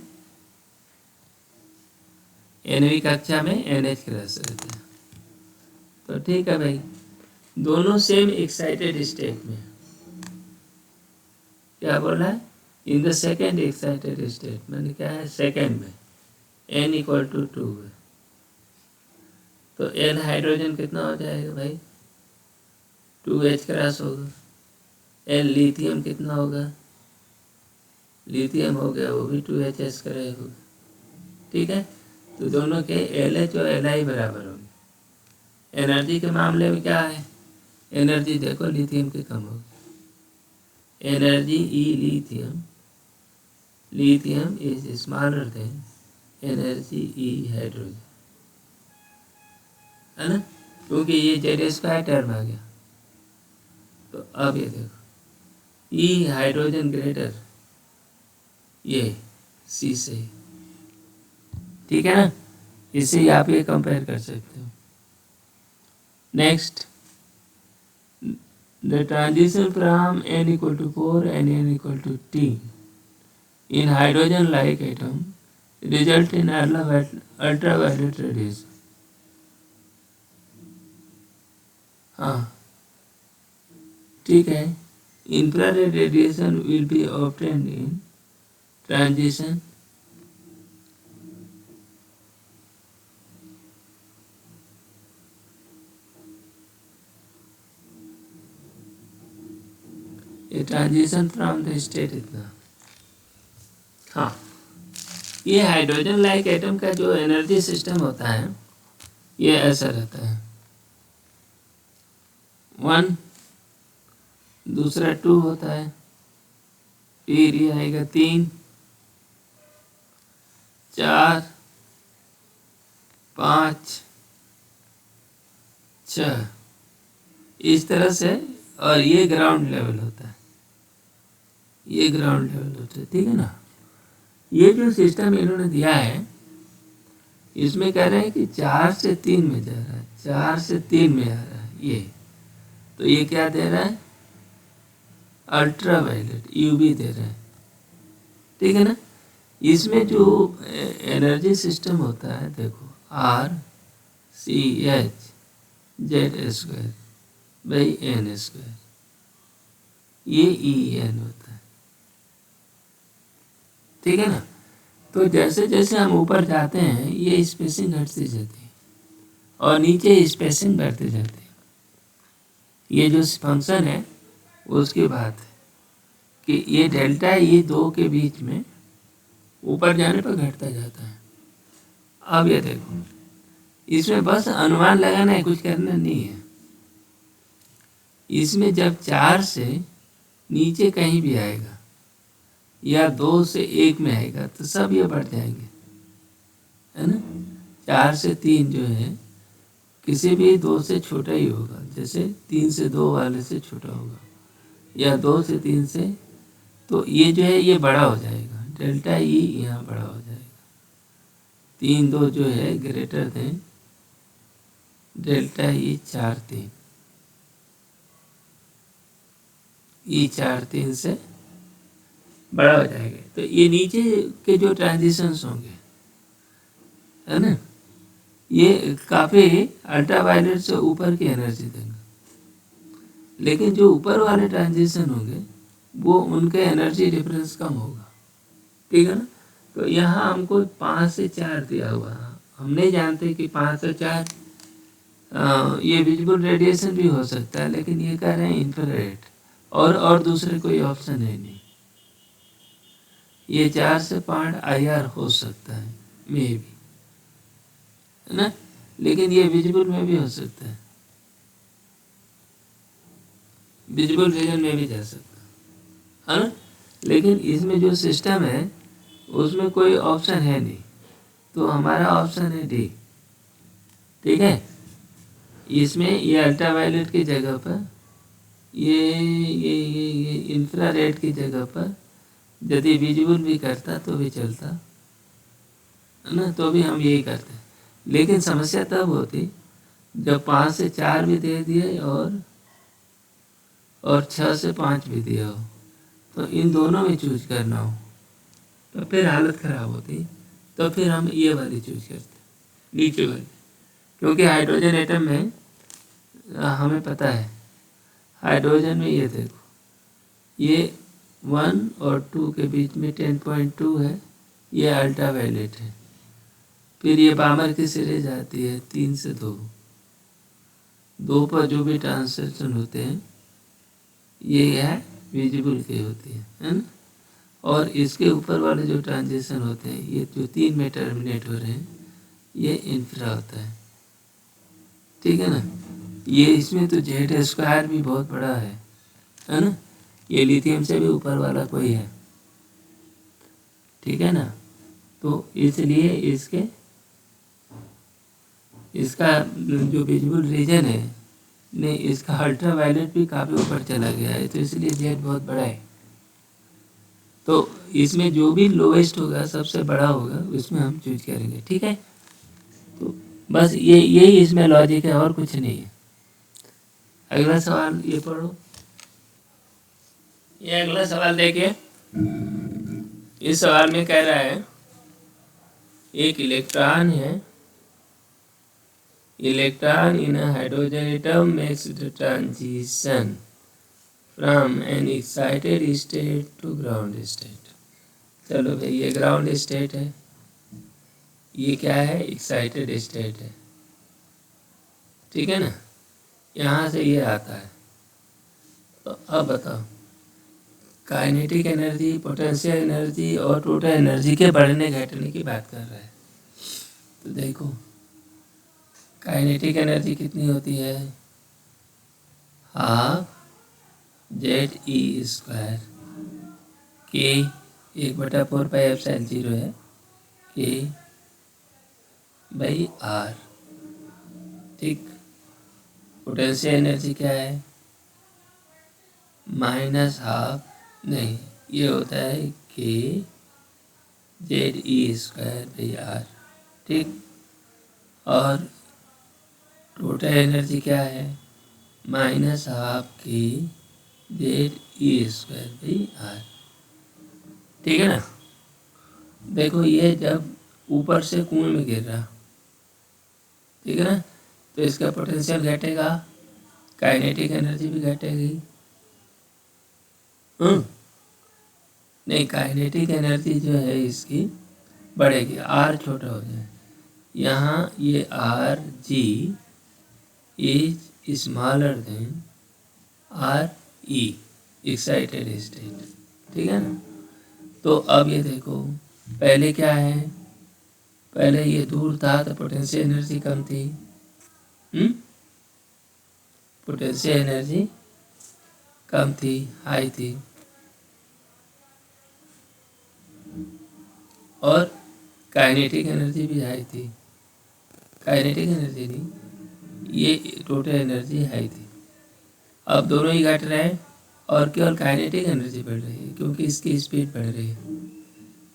NV कक्षा में NH क्रॉस रहता है, तो ठीक है भाई, दोनों सेम एक्साइटेड स्टेट में, क्या बोला है? इन द सेकेंड एक्साइटेड स्टेट, मैंने क्या है सेकेंड में n इक्वल टू 2 है, तो n हाइड्रोजन कितना हो जाएगा भाई? 2H क्रॉस होगा। n लिथियम कितना होगा? लिथियम हो गया, वो भी 2HS क्रॉस होगा। ठीक है, तो दोनों के LH और Li बराबर होंगे। एनर्जी के मामले में क्या है? एनर्जी देखो लिथियम की कम होगी। Energy E lithium, lithium is smaller than energy E hydrogen, है ना, क्योंकि ये Z² टर्म आ गया। तो अब ये देखो ई हाइड्रोजन ग्रेटर ये सी से, ठीक है ना, इससे आप ये कंपेयर कर सकते हो। Next, the transition from n equal to 4 and n equal to t in hydrogen like atom result in ultraviolet radiation. हाँ ठीक है, infrared radiation will be obtained in transition ये ट्रांजिशन फ्रॉम द स्टेट इतना। हाँ, ये hydrogen like atom का जो energy system होता है ये ऐसा रहता है, 1, दूसरा 2 होता है, फिर ये आएगा 3, 4, 5, 6, इस तरह से, और ये ग्राउंड लेवल होता है, ये ग्राउंड लेवल होता है, ठीक है ना। ये जो सिस्टम इन्होंने दिया है इसमें कह रहे हैं कि 4 से 3 में जा रहा है, 4 से 3 में आ रहा है ये, तो ये क्या दे रहा है? अल्ट्रावायलेट यूवी दे रहा है, ठीक है ना। इसमें जो एनर्जी सिस्टम होता है देखो RCH/Z²/n², ये En होता है, ठीक है ना। तो जैसे जैसे हम ऊपर जाते हैं ये स्पेसिंग घटती जाती है और नीचे स्पेसिंग बढ़ती जाती है। ये जो फंक्शन है उसकी बात है कि ये डेल्टा ये 2 के बीच में ऊपर जाने पर घटता जाता है। अब ये देखो इसमें बस अनुमान लगाना है, कुछ करना नहीं है। इसमें जब 4 से नीचे कहीं भी आएगा या 2 से 1 में आएगा तो सब ये बढ़ जाएंगे, है ना। 4 से 3 जो है किसी भी 2 से छोटा ही होगा, जैसे 3 से 2 वाले से छोटा होगा या 2 से 3 से, तो ये जो है ये बड़ा हो जाएगा, डेल्टा ई यहाँ बड़ा हो जाएगा। 3, 2 जो है ग्रेटर देन डेल्टा ई 4, 3, ई 4, 3 से बड़ा हो जाएगा। तो ये नीचे के जो ट्रांजिशंस होंगे, है ना, ये काफ़ी अल्ट्रावायलेट से ऊपर की एनर्जी देंगे, लेकिन जो ऊपर वाले ट्रांजिशन होंगे वो उनके एनर्जी डिफरेंस कम होगा, ठीक है ना। तो यहाँ हमको 5 से 4 दिया हुआ है, हम नहीं जानते कि 5 से 4 ये विजिबल रेडिएशन भी हो सकता है, लेकिन ये कह रहे हैं इंफ्रारेड, और दूसरे कोई ऑप्शन है नहीं। ये 4 से 5 IR हो सकता है मे भी, है ना, लेकिन ये विजिबल में भी हो सकता है, विजिबल रीजन में भी जा सकता है ना। लेकिन इसमें जो सिस्टम है उसमें कोई ऑप्शन है नहीं, तो हमारा ऑप्शन है डी, ठीक है। इसमें ये अल्ट्रावायलेट की जगह पर ये इंफ्रारेड की जगह पर यदि विजिबल भी करता तो भी चलता, है ना, तो भी हम यही करते। लेकिन समस्या तब होती जब 5 से 4 भी दे दिए और 6 से 5 भी दिया हो, तो इन दोनों में चूज करना हो तो फिर हालत ख़राब होती। तो फिर हम ये वाली चूज करते, नीचे वाली, क्योंकि हाइड्रोजन एटम में हमें पता है, हाइड्रोजन में ये देखो ये 1 और 2 के बीच में 10.2 है, ये अल्ट्रा वायलेट है। फिर ये पामर की सीरीज आती है 3 से 2, 2 पर जो भी ट्रांसलेशन होते हैं ये है विजिबल के होती है ना। और इसके ऊपर वाले जो ट्रांजिशन होते हैं, ये जो 3 में टर्मिनेट हो रहे हैं, ये इंफ्रा होता है, ठीक है ना। ये इसमें तो जेड स्क्वायर भी बहुत बड़ा है ना। ये लिथियम से भी ऊपर वाला कोई है, ठीक है ना। तो इसलिए इसका जो विजिबल रीजन है नहीं, इसका अल्ट्रा वायलेट भी काफ़ी ऊपर चला गया है, तो इसलिए जेड बहुत बड़ा है। तो इसमें जो भी लोएस्ट होगा, सबसे बड़ा होगा, उसमें हम चूज करेंगे, ठीक है। तो बस यही इसमें लॉजिक है, और कुछ नहीं है। अगला सवाल ये पढ़ो। ये अगला सवाल देखिए। इस सवाल में कह रहा है एक इलेक्ट्रॉन है, electron in a hydrogen atom makes the transition from an excited state to ground state। चलो भाई, ये ग्राउंड स्टेट है, ये क्या है, एक्साइटेड स्टेट है, ठीक है ना। यहाँ से ये आता है। तो अब बताओ, काइनेटिक एनर्जी, पोटेंशियल एनर्जी और टोटल एनर्जी के बढ़ने घटने की बात कर रहा है। तो देखो, काइनेटिक एनर्जी कितनी होती है, हाफ जेड ई स्क्वायर के 1/4πε0 है, के बाई आर, ठीक। पोटेंशियल एनर्जी क्या है, माइनस हाफ, नहीं, ये होता है K Z E square by R, ठीक। और टोटल एनर्जी क्या है, minus half K Z E square by R, ठीक है ना। देखो, ये जब ऊपर से कुएं में गिर रहा, ठीक है ना, तो इसका पोटेंशियल घटेगा, काइनेटिक एनर्जी भी घटेगी। नहीं, काइनेटिक एनर्जी जो है इसकी बढ़ेगी, आर छोटा हो जाए। यहाँ ये R G is smaller than R E, excited state, ठीक है ना। तो अब ये देखो, पहले क्या है, पहले ये दूर था तो पोटेंशियल एनर्जी कम थी, पोटेंशियल एनर्जी कम थी, हाई थी, और काइनेटिक एनर्जी भी हाई थी। काइनेटिक एनर्जी नहीं, ये टोटल एनर्जी हाई थी। अब दोनों ही घट रहे हैं और केवल काइनेटिक एनर्जी बढ़ रही है, क्योंकि इसकी स्पीड बढ़ रही है।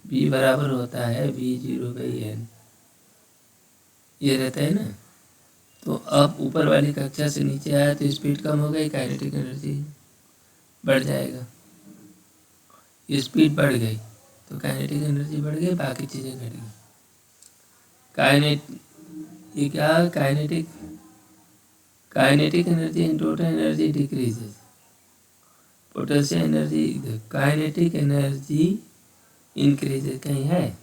v बराबर होता है v0/n, ये रहता है ना। तो अब ऊपर वाली कक्षा से नीचे आया तो स्पीड कम हो गई, काइनेटिक एनर्जी बढ़ जाएगा। स्पीड बढ़ गई तो काइनेटिक एनर्जी बढ़ गई, बाकी चीज़ें घट गई। ये क्या, kinetic energy and total energy decreases, potential energy, kinetic energy increases, कहीं है,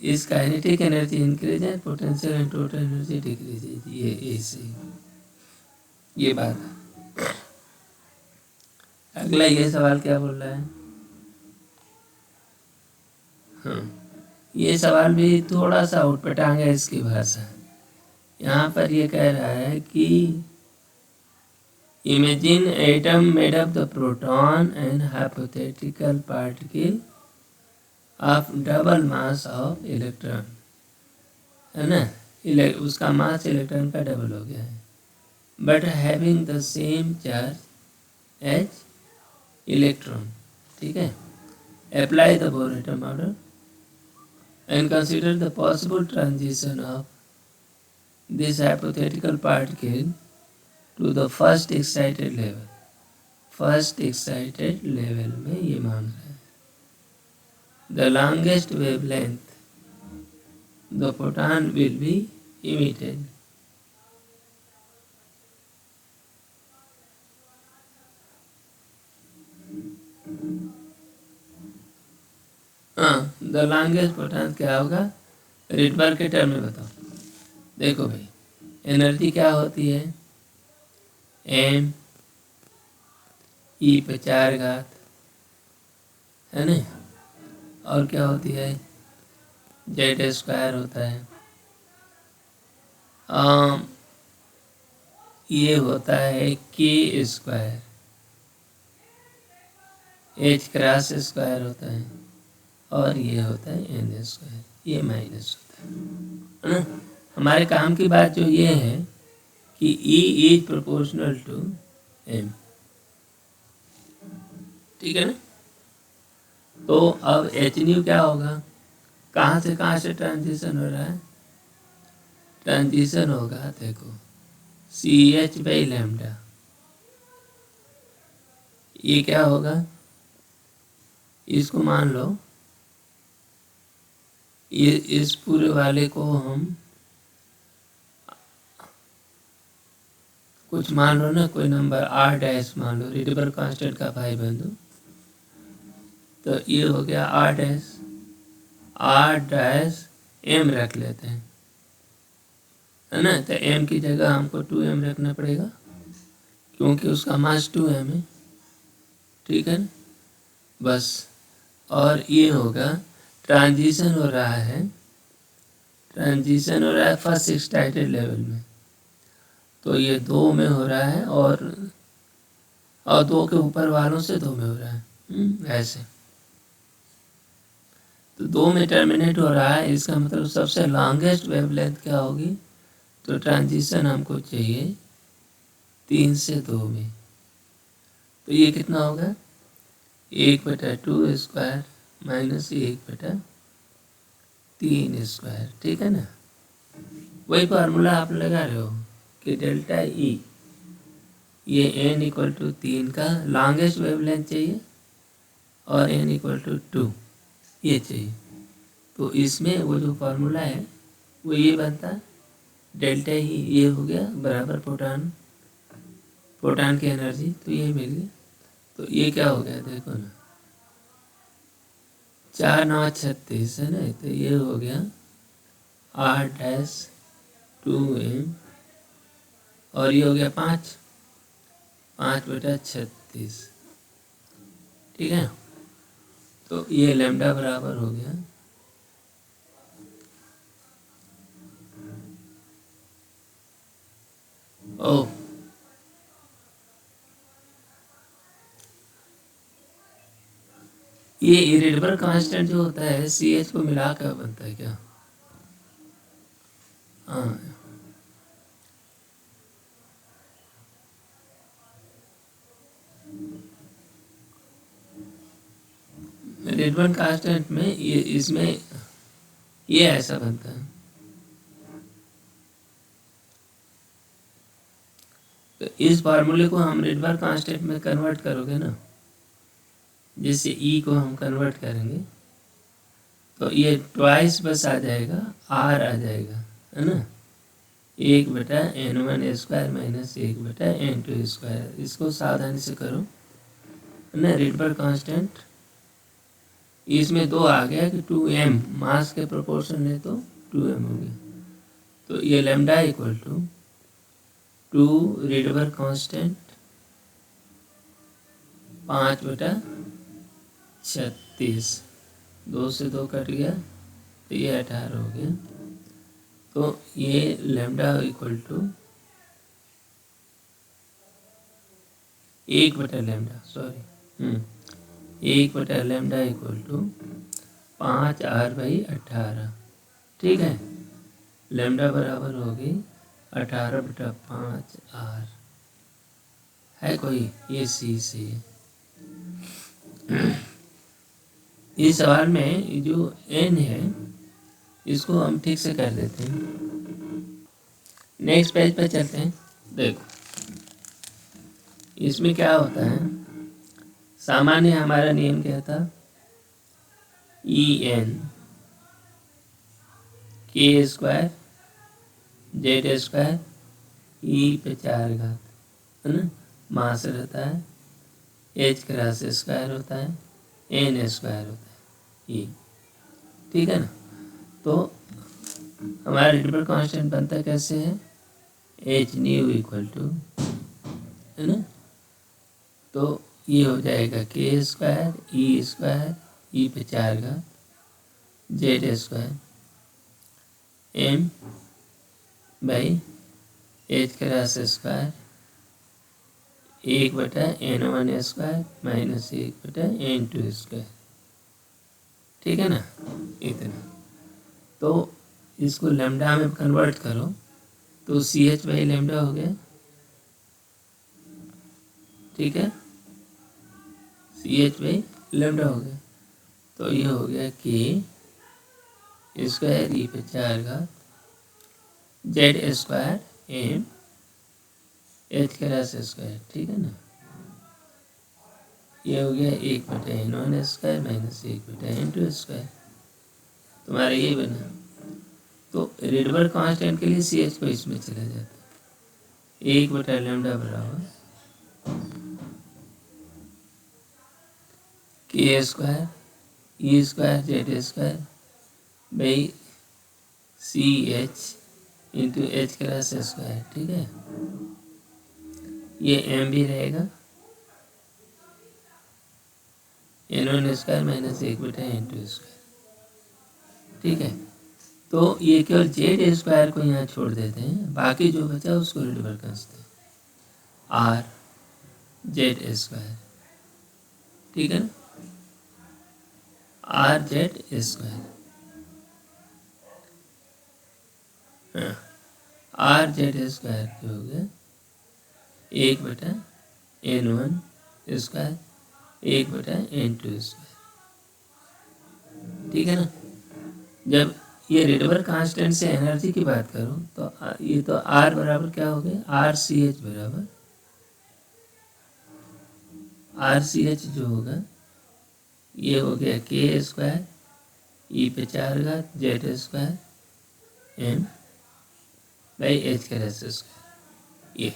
इस काइनेटिक एनर्जी इंक्रीज है, potential and total energy decreases, ये ऐसे ये बात है। अगला ये सवाल क्या बोल रहा है, ये सवाल भी थोड़ा सा उटपटांग है इसकी भाषा। यहाँ पर ये कह रहा है कि imagine atom made up the proton and hypothetical particle of double mass of electron, है ना। उसका मास इलेक्ट्रॉन का डबल हो गया है, but having the same charge as electron, ठीक है। Apply the Bohr atom model and consider the possible transition of this hypothetical particle to the first excited level। First excited level में ये मांग रहा है, the longest wavelength the photon will be emitted। The longest proton क्या होगा, Rydberg के term में बताओ। देखो भाई, एनर्जी क्या होती है, m e पे 4 घात, है ना, और क्या होती है, जेड स्क्वायर होता है, ये होता है के स्क्वायर, एच क्रॉस स्क्वायर होता है, और ये होता है एन स्क्वायर, ये माइनस होता है ना। हमारे काम की बात जो ये है कि E is proportional to m, ठीक है ना। तो अब एच न्यू क्या होगा, कहाँ से ट्रांजिशन हो रहा है, ट्रांजिशन होगा, देखो सी एच बाई लैम्डा, ये क्या होगा, इसको मान लो, ये इस पूरे वाले को हम कुछ मान लो ना, कोई नंबर आर डैश मान लो, रिडबर्ग कांस्टेंट का भाई बंधु, तो ये हो गया आर डैश एम रख लेते हैं, है ना। तो एम की जगह हमको 2m रखना पड़ेगा, क्योंकि उसका मास 2m है, ठीक है ना, बस। और ये होगा, ट्रांजिशन हो रहा है फर्स्ट एक्साइटेड लेवल में, तो ये 2 में हो रहा है, और 2 के ऊपर वालों से 2 में हो रहा है, ऐसे। तो 2 में टर्मिनेट हो रहा है, इसका मतलब सबसे लॉन्गेस्ट वेवलेंथ क्या होगी, तो ट्रांजिशन हमको चाहिए 3 से 2 में, तो ये कितना होगा, 1/2 स्क्वायर माइनस 1/3 स्क्वायर, ठीक है ना। वही फार्मूला आप लगा रहे हो कि डेल्टा ई, ये n इक्वल टू 3 का लॉन्गेस्ट वेवलेंथ चाहिए, और n इक्वल टू 2 ये चाहिए। तो इसमें वो जो फार्मूला है वो ये बनता है, डेल्टा ई ये हो गया बराबर प्रोटॉन की एनर्जी, तो ये मिल गया। तो ये क्या हो गया, देखो ना, 4 9 36 है ना, तो ये हो गया R डैश 2m, और ये हो गया 5/36, ठीक है। तो ये लैम्डा बराबर हो गया ओ, ये इरेडबर्ग कांस्टेंट जो होता है सी एच को मिला कर बनता है क्या, हाँ, इरेडबर्ग कांस्टेंट में ये, इसमें ये ऐसा बनता है। तो इस फार्मूले को हम रिडबर्ग कांस्टेंट में कन्वर्ट करोगे ना, जैसे ई को हम कन्वर्ट करेंगे, तो ये ट्वाइस बस आ जाएगा, आर आ जाएगा, है ना, 1/n1 square minus 1/n2 square. इसको सावधानी से करो, है ना। रिडबर्ग कांस्टेंट इसमें 2 आ गया कि 2m मास के प्रोपोर्शन है, तो 2m हो गया। तो ये lambda equal to 2 Rydberg constant 5/36, 2 से 2 कट गया, तो ये 18 हो गया। तो ये lambda equal to 1/λ, sorry 1/λ equal to 5r/18, ठीक है। लैम्डा बराबर होगी 18/5r, है कोई, ये सी से। इस सवाल में जो n है इसको हम ठीक से कर देते हैं। नेक्स्ट पेज पे चलते हैं। देखो इसमें क्या होता है, सामान्य हमारा नियम क्या था, En k square Z square e/4 घात, है ना, मास रहता है, h क्रॉस स्क्वायर होता है, n स्क्वायर होता है, ये ठीक है ना। तो हमारा रीडेबल कांस्टेंट बनता कैसे है, एच न्यू इक्वल टू, है ना, तो ये हो जाएगा के स्क्वायर ई पे 4 घात Z square M by H cross square 1/n1 square minus 1/n2 square, ठीक है ना, इतना। तो इसको लैम्डा में कन्वर्ट करो तो CH बाई लैम्डा हो गया, ठीक है, CH बाई लैम्डा हो गया। तो ये हो गया के स्क्वायर ई पे 4 घात Z square M H cross square, ठीक है ना, ये हो गया 1/n1 square minus 1/n2 square, तुम्हारा ये बना। तो रीडेबल कांस्टेंट के लिए CH को इसमें चला जाता है, 1/λ बराबर के square E square Z square by CH into H cross square, ठीक है, ये एम भी रहेगा n1 square minus 1/n2 square, ठीक है। तो ये केवल जेड स्क्वायर को यहाँ छोड़ देते हैं, बाकी जो बचा उसको रीडेबल करते हैं आर जेड स्क्वायर, ठीक है ना, are Z square, are Z square जो हो गया 1/n1 स्क्वायर 1/n2 स्क्वायर, ठीक है ना। जब ये रीडेबल कांस्टेंट से एनर्जी की बात करूं तो ये तो आर बराबर क्या हो गया, आर सी एच बराबर आर सी एच जो होगा ये हो गया के स्क्वायर ई पे 4 घात Z square M by H cross square.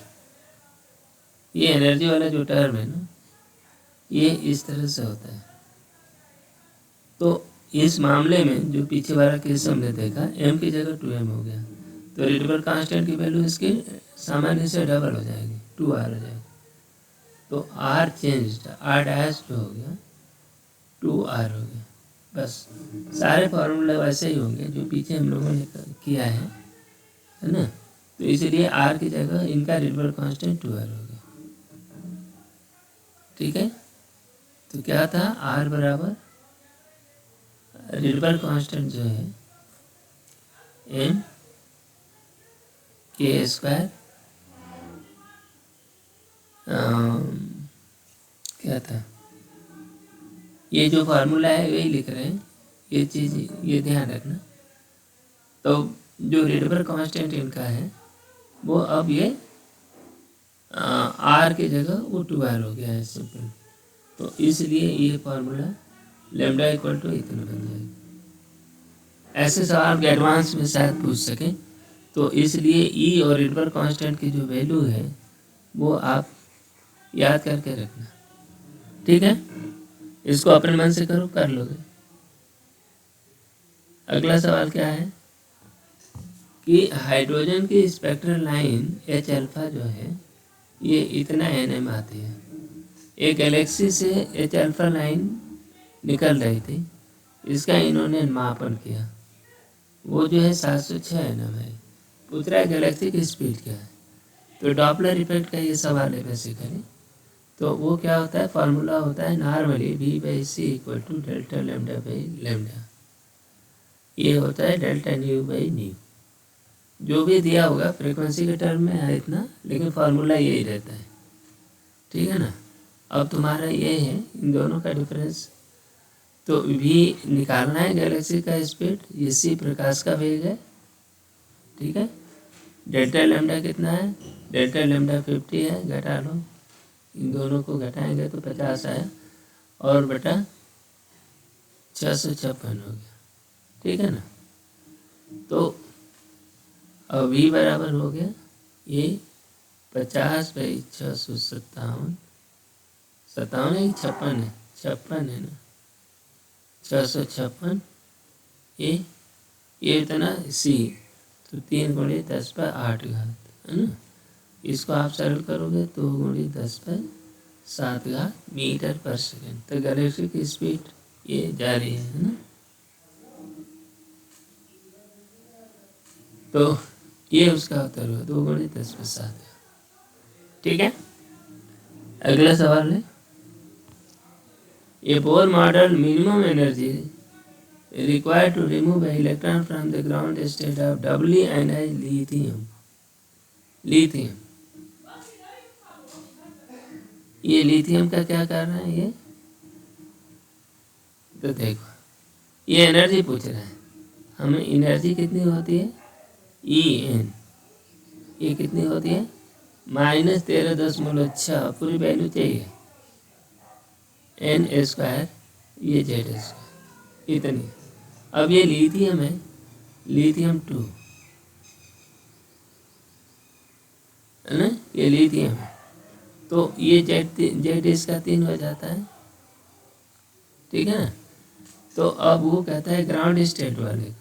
ये एनर्जी वाला जो टर्म है ना, ये इस तरह से होता है। तो इस मामले में जो पीछे वाला केस हमने देखा, m की जगह 2m हो गया, तो रीडेबल कांस्टेंट की वैल्यू इसकी सामान्य से डबल हो जाएगी, 2r हो जाएगी। तो r चेंज्ड, r डैश जो हो गया 2r हो गया। बस सारे फार्मूला वैसे ही होंगे जो पीछे हम लोगों ने किया है ना। तो इसलिए r की जगह इनका रीडेबल कांस्टेंट 2r हो गया, ठीक है। तो क्या था, r बराबर रीडेबल कांस्टेंट जो है एम के स्क्वायर क्या था, ये जो फार्मूला है वही लिख रहे हैं, ये चीज़ ये ध्यान रखना। तो जो रीडेबल कांस्टेंट इनका है वो अब ये आर की जगह वो 2r हो गया है सिंपल। तो इसलिए ये फार्मूला लैम्डा इक्वल टू इतना बन जाएगा। ऐसे सवाल एडवांस में शायद पूछ सकें, तो इसलिए ई और रीडेबल कांस्टेंट की जो वैल्यू है वो आप याद करके रखना, ठीक है। इसको अपने मन से करो, कर लोगे। अगला सवाल क्या है कि हाइड्रोजन की स्पेक्ट्रल लाइन एच अल्फा जो है ये इतना nm आती है। एक गैलेक्सी से एच अल्फा लाइन निकल रही थी, इसका इन्होंने मापन किया, वो जो है 706 nm है। पूछा गैलेक्सी की स्पीड क्या है। तो डॉपलर इफेक्ट का ये सवाल है बेसिकली। तो वो क्या होता है, फार्मूला होता है normally v/c equal to delta lambda by lambda, ये होता है डेल्टा न्यू बाई न्यू। जो भी दिया होगा फ्रीक्वेंसी के टर्म में है इतना, लेकिन फार्मूला यही रहता है, ठीक है ना। अब तुम्हारा ये है इन दोनों का डिफरेंस, तो v निकालना है गैलेक्सी का स्पीड, ये c प्रकाश का वेग है, ठीक है। डेल्टा लैम्डा कितना है, डेल्टा लैम्डा 50 है, घटा लो, इन दोनों को घटाएंगे तो 50 आया और बटा 656 हो गया, ठीक है ना। तो अब v बराबर हो गया ये 50/657, 57 है 56 है, 56 है ना, 656 ये इतना सी, तो 3 × 10⁸ है ना। इसको आप सरल करोगे तो 2 × 10⁷ मीटर/सेकेंड। तो गैलेक्सी की स्पीड ये जा रही है ना। तो ये उसका उत्तर हुआ 2 × 10⁷। ठीक है, अगला सवाल है, a Bohr model minimum energy required to remove an electron from the ground state of doubly ionized lithium। ये लिथियम का क्या कारण है ये? तो देखो, ये एनर्जी पूछ रहा है हमें। एनर्जी कितनी होती है? En। ये कितनी होती है? -13.6। पूरी वैल्यू चाहिए। n², ये Z², इतनी। अब ये लिथियम है, लिथियम 2 है ना, ये लिथियम है। तो ये Z इसका 3 हो जाता है। ठीक है ना। तो अब वो कहता है ग्राउंड स्टेट वाले का,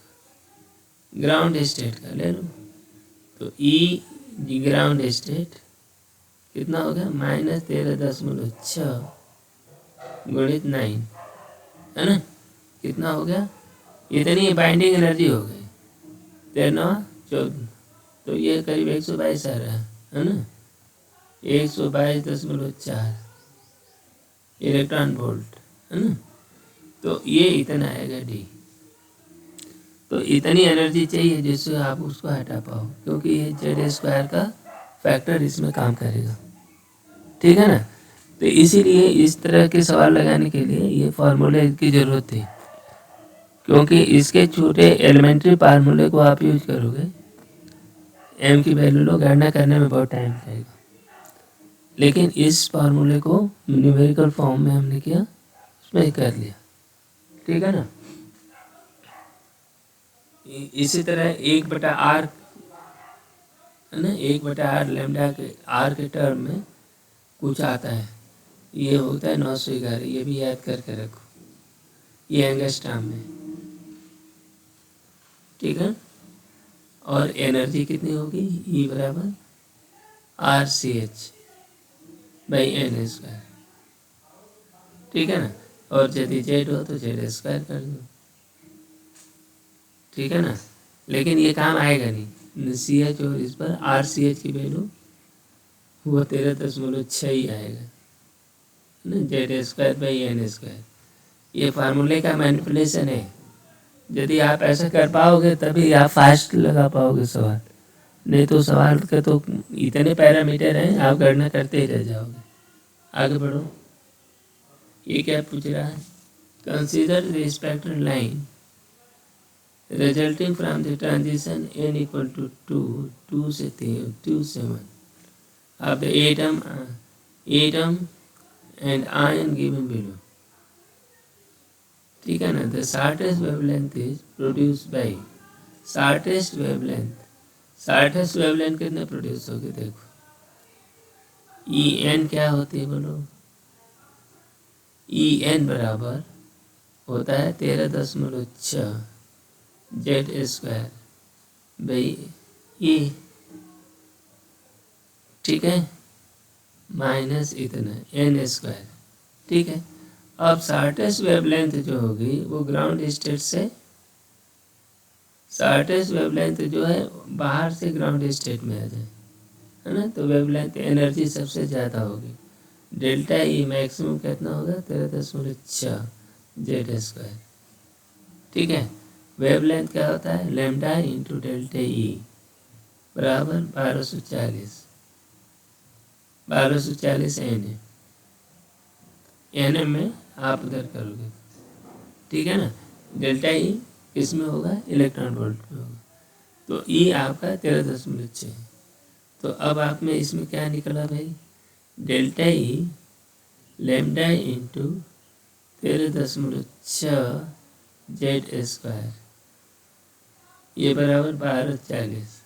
ग्राउंड स्टेट का ले लो। तो ई ग्राउंड स्टेट कितना हो गया? -13.6 × 9 है ना। कितना हो गया? इतनी बाइंडिंग एनर्जी हो गई 13×14। तो ये करीब 122 आ रहा है ना। 122.4 इलेक्ट्रॉन वोल्ट है ना। तो ये इतना आएगा डी। तो इतनी एनर्जी चाहिए जिससे आप उसको हटा पाओ, क्योंकि ये Z² का फैक्टर इसमें काम करेगा। ठीक है ना। तो इसीलिए इस तरह के सवाल लगाने के लिए ये फार्मूले की ज़रूरत थी, क्योंकि इसके छोटे एलिमेंट्री फार्मूले को आप यूज करोगे, m की वैल्यू लो, गणना करने में बहुत टाइम लगेगा। लेकिन इस फार्मूले को न्यूमेरिकल फॉर्म में हमने किया, उसमें कर लिया। ठीक है ना। इसी तरह 1/r है ना, 1/r लैम्डा के r के टर्म में कुछ आता है, ये होता है 911। ये भी याद करके रखो, ये एंगस्ट्रॉम में। ठीक है। और एनर्जी कितनी होगी? E = RCh/n²। ठीक है ना। और यदि Z हो तो Z² कर दो। ठीक है ना। लेकिन ये काम आएगा नहीं, CH और इस पर RCh की वैल्यू वो 13.6 ही आएगा ना, Z²/n²। ये फार्मूले का मैनिपुलेशन है। यदि आप ऐसा कर पाओगे तभी आप फास्ट लगा पाओगे सवाल, नहीं तो सवाल के तो इतने पैरामीटर हैं, आप गणना करते ही रह जाओगे। आगे बढ़ो। ये क्या पूछ रहा है? Consider the spectral line resulting from the transition n = 2, 2 से 3, 2 से 1 of the atom and ion given below। ठीक है ना। the shortest wavelength is produced by shortest wavelength कितने प्रोड्यूस होगी? देखो, En क्या होती है बोलो? En बराबर होता है 13.6 Z²/E। ठीक है, माइनस इतना n²। ठीक है। अब शॉर्टेस्ट वेवलेंथ जो होगी वो ग्राउंड स्टेट से, शॉर्टेस्ट वेवलेंथ जो है बाहर से ग्राउंड स्टेट में आ जाए, है ना। तो वेवलेंथ एनर्जी सबसे ज़्यादा होगी। ΔE मैक्सिमम कितना होगा? 13.6 Z²। ठीक है। वेवलेंथ क्या होता है? लैम्डा × ΔE बराबर 1240 n है। n में आप उधर करोगे। ठीक है ना। ΔE किस में होगा? इलेक्ट्रॉन वोल्ट में होगा। तो E आपका 13.6 है। तो अब आप में इसमें क्या निकला भाई? ΔE लैम्डा × 13.6 Z², ये बराबर 1240।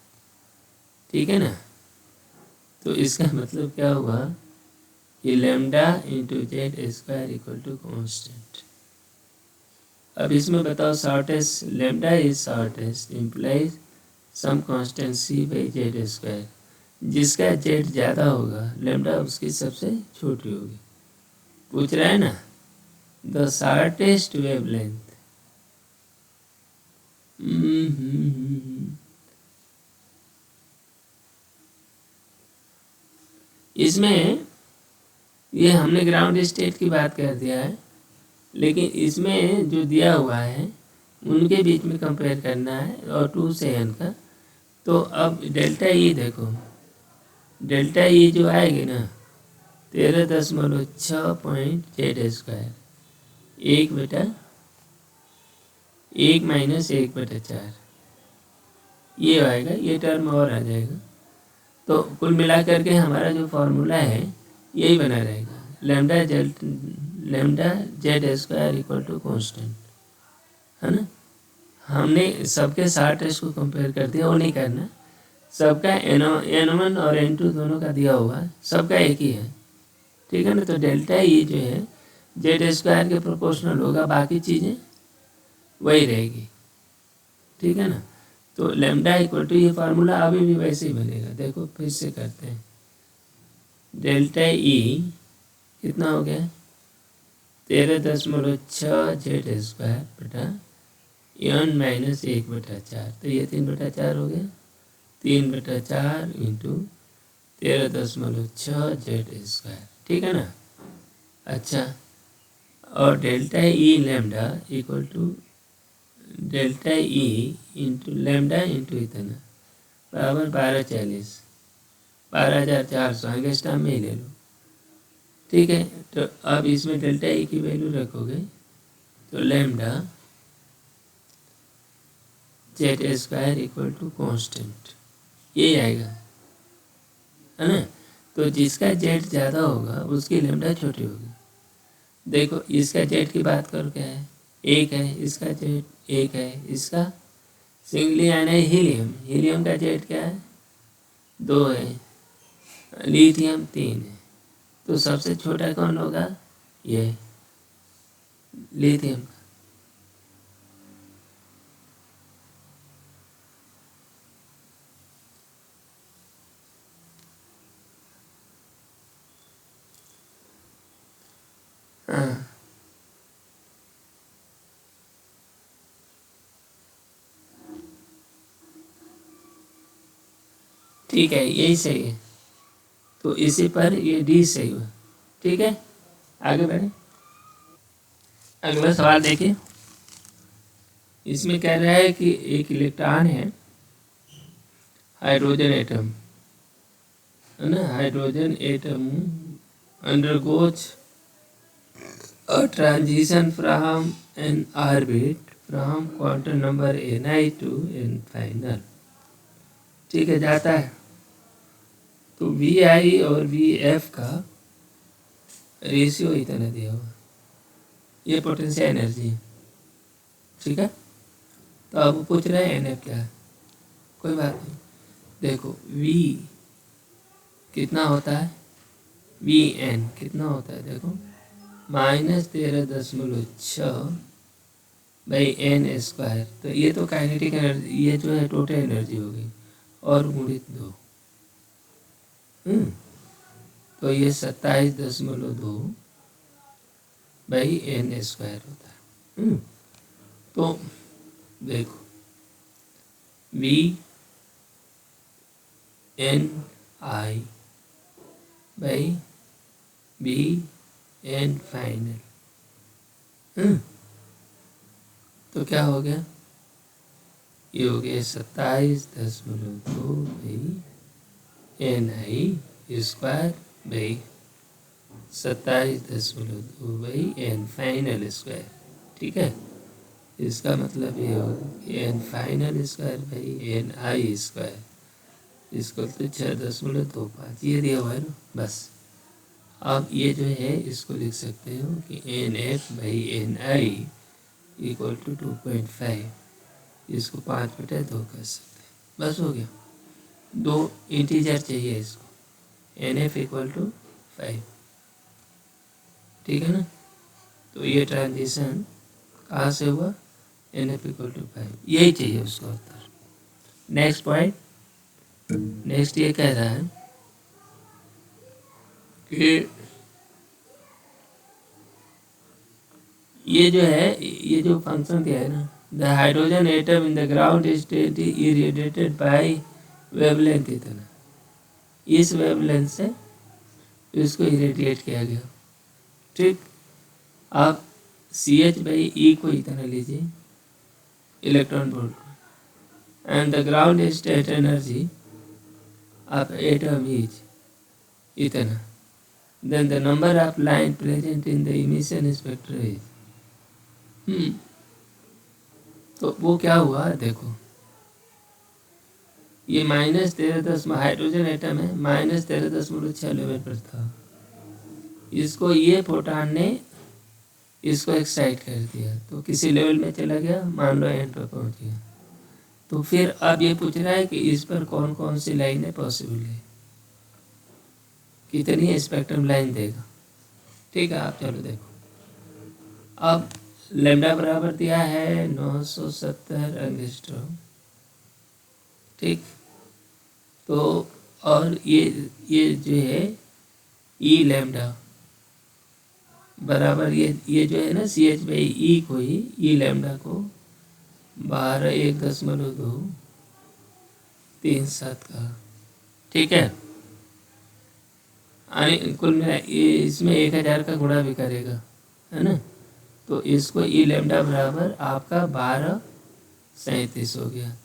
ठीक है ना। तो इसका मतलब क्या हुआ कि लैम्डा × Z² = कांस्टेंट। अब इसमें बताओ shortest lambda is shortest implies some constant C by Z square, जिसका जेड ज़्यादा होगा लेमडा उसकी सबसे छोटी होगी। पूछ रहा है ना, द शॉर्टेस्ट वेवलेंथ। इसमें ये हमने ग्राउंड स्टेट की बात कर दिया है, लेकिन इसमें जो दिया हुआ है उनके बीच में कंपेयर करना है और 2 से n का। तो अब डेल्टा ई देखो, डेल्टा ई जो आएगी ना 13.6 1 बटा 1 माइनस 1/4 ये आएगा, ये टर्म और आ जाएगा। तो कुल मिलाकर के हमारा जो फॉर्मूला है यही बना रहेगा, lambda Z square equal to constant, है ना। हमने सबके शॉर्टेस्ट को कंपेयर कर दिया, वो नहीं करना। सबका n1 और n2 दोनों का दिया हुआ है, सबका एक ही है, ठीक है ना। तो डेल्टा ई जो है जेड स्क्वायर के प्रोपोर्शनल होगा, बाकी चीज़ें वही रहेगी, ठीक है ना। तो लेमडा इक्वल टू, ये फार्मूला अभी भी वैसे ही बनेगा। देखो फिर से करते हैं, डेल्टा ई कितना हो गया 13.6 जेड स्क्वायर बटा n माइनस 1/4, तो ये 3/4 हो गया, 3/4 इंटू 13.6 जेड स्क्वायर, ठीक है ना। अच्छा, और delta E lambda equal to delta E into lambda into इतना बराबर 1240, 12,400 एंगस्ट्राम में ही ले लो, ठीक है। तो अब इसमें डेल्टा ई की वैल्यू रखोगे तो lambda Z square equal to constant ये आएगा, है ना। तो जिसका जेड ज़्यादा होगा उसकी लेमडा छोटी होगी। देखो इसका जेड की बात करो, क्या है 1 है, इसका जेड 1 है, इसका सिंगली आना है हीलियम, हीलियम का जेड क्या है 2 है, लिथियम 3 है। तो सबसे छोटा कौन होगा, ये लिथियम। हाँ ठीक है, यही सही है। तो इसी पर ये डी सही हुआ, ठीक है। आगे बढ़े, अगला सवाल देखिए। इसमें कह रहा है कि एक इलेक्ट्रॉन है, हाइड्रोजन एटम, है ना। Hydrogen atom undergoes a transition from an orbit from quantum number ni to n final, ठीक है, जाता है। तो वी आई और वी एफ का रेशियो इतना दिया हुआ, ये पोटेंशियल एनर्जी है, ठीक है। तो अब पूछ रहे हैं एन एफ क्या है, कोई बात नहीं। देखो वी कितना होता है, वी एन कितना होता है, देखो -13.6 बाई n स्क्वायर। तो ये तो काइनेटिक एनर्जी, ये जो है टोटल एनर्जी होगी और गुणित 2, तो ये 27.2 बाई n स्क्वायर होता है। तो देखो V N I by B N final, तो क्या हो गया, ये हो गया 27.2 by N I square by 27.2 by N final square, ठीक है। इसका मतलब ये होगा कि N final square by N I square इसको तो 6.25 ये दिया हुआ है ना, बस। अब ये जो है इसको लिख सकते हो कि N F by N I equal to 2.5, इसको 5/2 कर सकते हैं, बस हो गया। 2 इंटीजर चाहिए इसको, एन एफ इक्वल टू 5, ठीक है ना। तो ये ट्रांजिशन कहाँ से हुआ, NF इक्वल टू 5, यही चाहिए उसका उत्तर। नेक्स्ट पॉइंट, नेक्स्ट ये कह रहा है कि ये जो है, ये जो फंक्शन दिया है ना, the hydrogen atom in the ground state irradiated by wavelength इतना, इस वेवलेंथ से इसको इरेडिएट किया गया। ठीक, आप CH/E को इतना लीजिए इलेक्ट्रॉन वोल्ट को, and the ground state energy of atom is इतना, then the number of line present in the emission spectra is तो वो क्या हुआ देखो, ये -13 हाइड्रोजन एटम है, -13.6 लेवल पर था, इसको ये फोटॉन ने इसको एक्साइट कर दिया, तो किसी लेवल में चला गया, मान लो एंड पर पहुंच गया। तो फिर अब ये पूछ रहा है कि इस पर कौन कौन सी लाइनें पॉसिबल है, कितनी स्पेक्ट्रम लाइन देगा। ठीक है, आप चलो देखो, अब लैम्डा बराबर दिया है 970 एंगस्ट्रॉम। ठीक, तो और ये जो है ई लैम्डा बराबर ये जो है ना CH/E को ही, ई लैम्डा को 12.1.237 का। ठीक है, कुल मिला इसमें 1000 का गुणा भी करेगा, है ना, तो इसको ई लैम्डा बराबर आपका 1237 हो गया।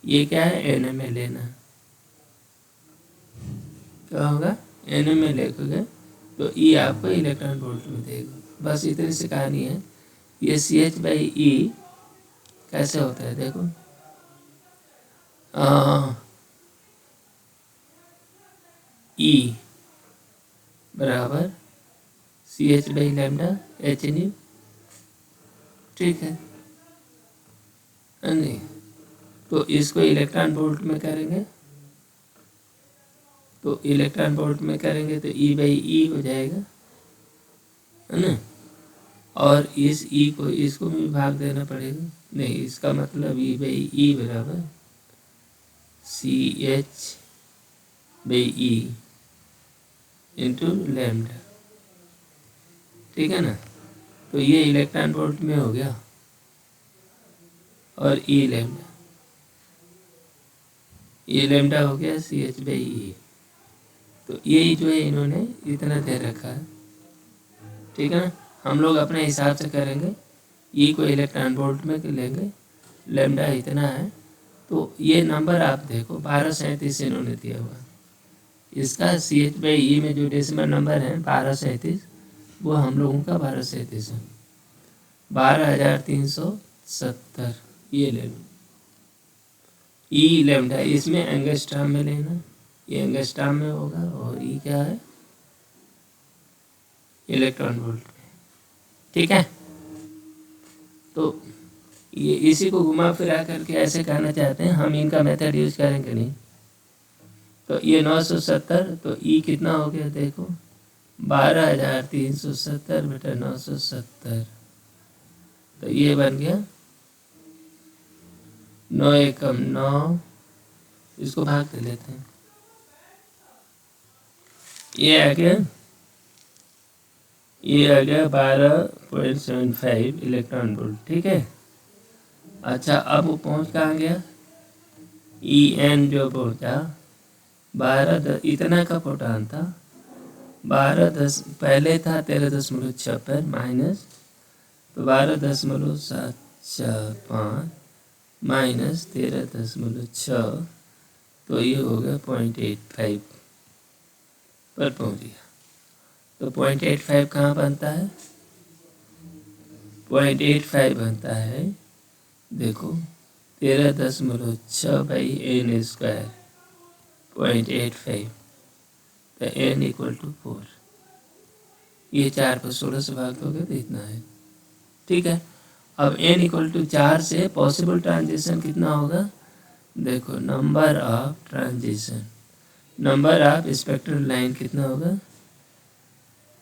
ये क्या है, NM में लेना, क्या होगा, NM में लेकोगे तो ई आपको इलेक्ट्रॉन वोल्ट में देगा। बस इतनी सी कहानी है। ये CH/E कैसे होता है देखो, E बराबर CH/λ hν। ठीक है नहीं, तो इसको इलेक्ट्रॉन वोल्ट में करेंगे, तो इलेक्ट्रॉन वोल्ट में करेंगे तो E/E हो जाएगा, है ना, और इस E को इसको भी भाग देना पड़ेगा, नहीं इसका मतलब E/E बराबर CH/E इंटू लैम्डा। ठीक है ना, तो ये इलेक्ट्रॉन वोल्ट में हो गया, और E लैम्डा हो गया CH/E। तो यही जो है इन्होंने इतना दे रखा है। ठीक है ना, हम लोग अपने हिसाब से करेंगे, E को इलेक्ट्रॉन वोल्ट में लेंगे, लैम्डा इतना है, तो ये नंबर आप देखो 1237 इन्होंने दिया हुआ। इसका CH/E में जो डेसिमल नंबर है 1237, वो हम लोगों का 1237 है, 12370 ये ले लो। E लैम्डा इसमें एंगस्ट्रॉम में लेना, ये एंगस्ट्रॉम में होगा, और E क्या है, इलेक्ट्रॉन वोल्ट में। ठीक है, तो ये इसी को घुमा फिरा करके ऐसे कहना चाहते हैं, हम इनका मेथड यूज करेंगे नहीं। तो ये 970, तो E कितना हो गया देखो, 12370 बटा 970, तो ये बन गया 9 एकम 9, इसको भाग दे लेते हैं, ये आ गया 12.75 इलेक्ट्रॉन वोल्ट। ठीक है, अच्छा अब वो पहुंच कहाँ गया, EN जो पहुंचा 12 इतना का फोटॉन था, 12 पहले था 13.56 माइनस, तो 12.745 माइनस 13.6, तो ये हो गया 0.85 पर पहुंच गया। तो 0.85 कहाँ बनता है, 0.85 बनता है देखो 13.6/n², 0.85, तो n = 4, ये 4 पर 16 से भाग दोगे तो इतना है। ठीक है, अब n = 4 से पॉसिबल ट्रांजिशन कितना होगा देखो, number of transition, number of spectral line कितना होगा,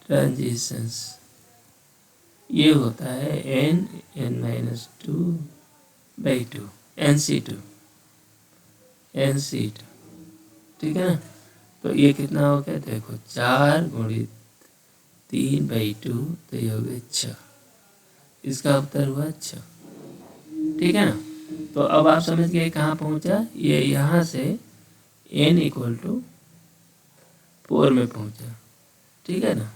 ट्रांजिशंस ये होता है n(n-2/2) Nc2, Nc2, ठीक है ना। तो ये कितना हो गया देखो, 4×3/2, तो ये हो गया 6। इसका उत्तर हुआ 6, ठीक है ना। तो अब आप समझ गए कहाँ पहुँचा, ये यहाँ से n=4 में पहुँचा, ठीक है ना।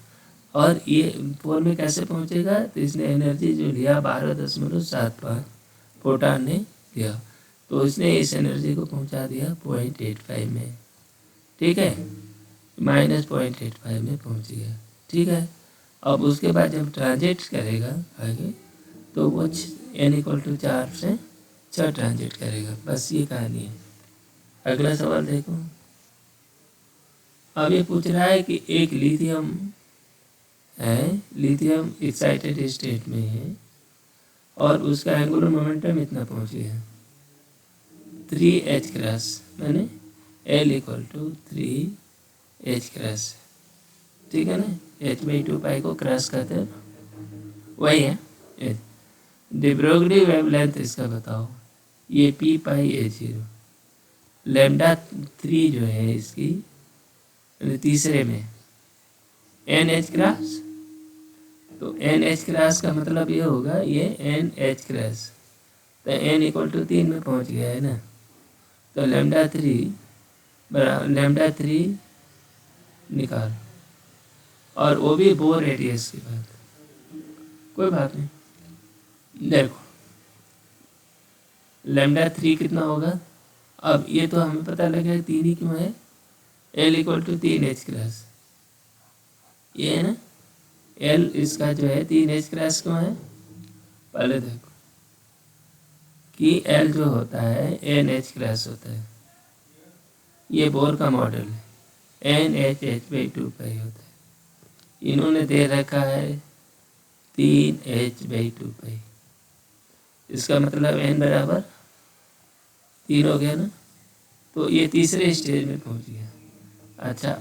और ये 4 में कैसे पहुँचेगा, तो इसने एनर्जी जो लिया 12.75 फोटान ने लिया, तो इसने इस एनर्जी को पहुँचा दिया 0.85 में, ठीक है, -0.85 में पहुँच गया, ठीक है। अब उसके बाद जब ट्रांजिट करेगा आगे, तो वो n=4 से 6 ट्रांजिट करेगा, बस ये कहानी है। अगला सवाल देखो। अब ये पूछ रहा है कि एक लिथियम है, लिथियम एक्साइटेड स्टेट में है और उसका एंगुलर मोमेंटम इतना पहुंच गया 3h क्रॉस, मैंने L=3h क्रॉस, ठीक है ना। h/2π को क्रॉस करते हैं, वही है। de Broglie वेवलेंथ इसका बताओ, ये p πa0, λ3 जो है इसकी तीसरे में NH क्रॉस, तो NH क्रॉस का मतलब ये होगा, ये NH क्रॉस, तो n=3 में पहुंच गया है ना। तो λ3 निकाल, और वो भी बोर रेडियस की बात, कोई बात नहीं। देखो λ3 कितना होगा, अब ये तो हमें पता लगा 3 ही क्यों है, L=3h क्रॉस, ये है ना। L इसका जो है 3h क्रॉस क्यों है, पहले देखो कि L जो होता है NH क्रॉस होता है, ये बोर का मॉडल है, NH/2π होता है। इन्होंने दे रखा है 3h/2π, इसका मतलब n=3 हो गया ना। तो ये तीसरे स्टेज में पहुंच गया। अच्छा,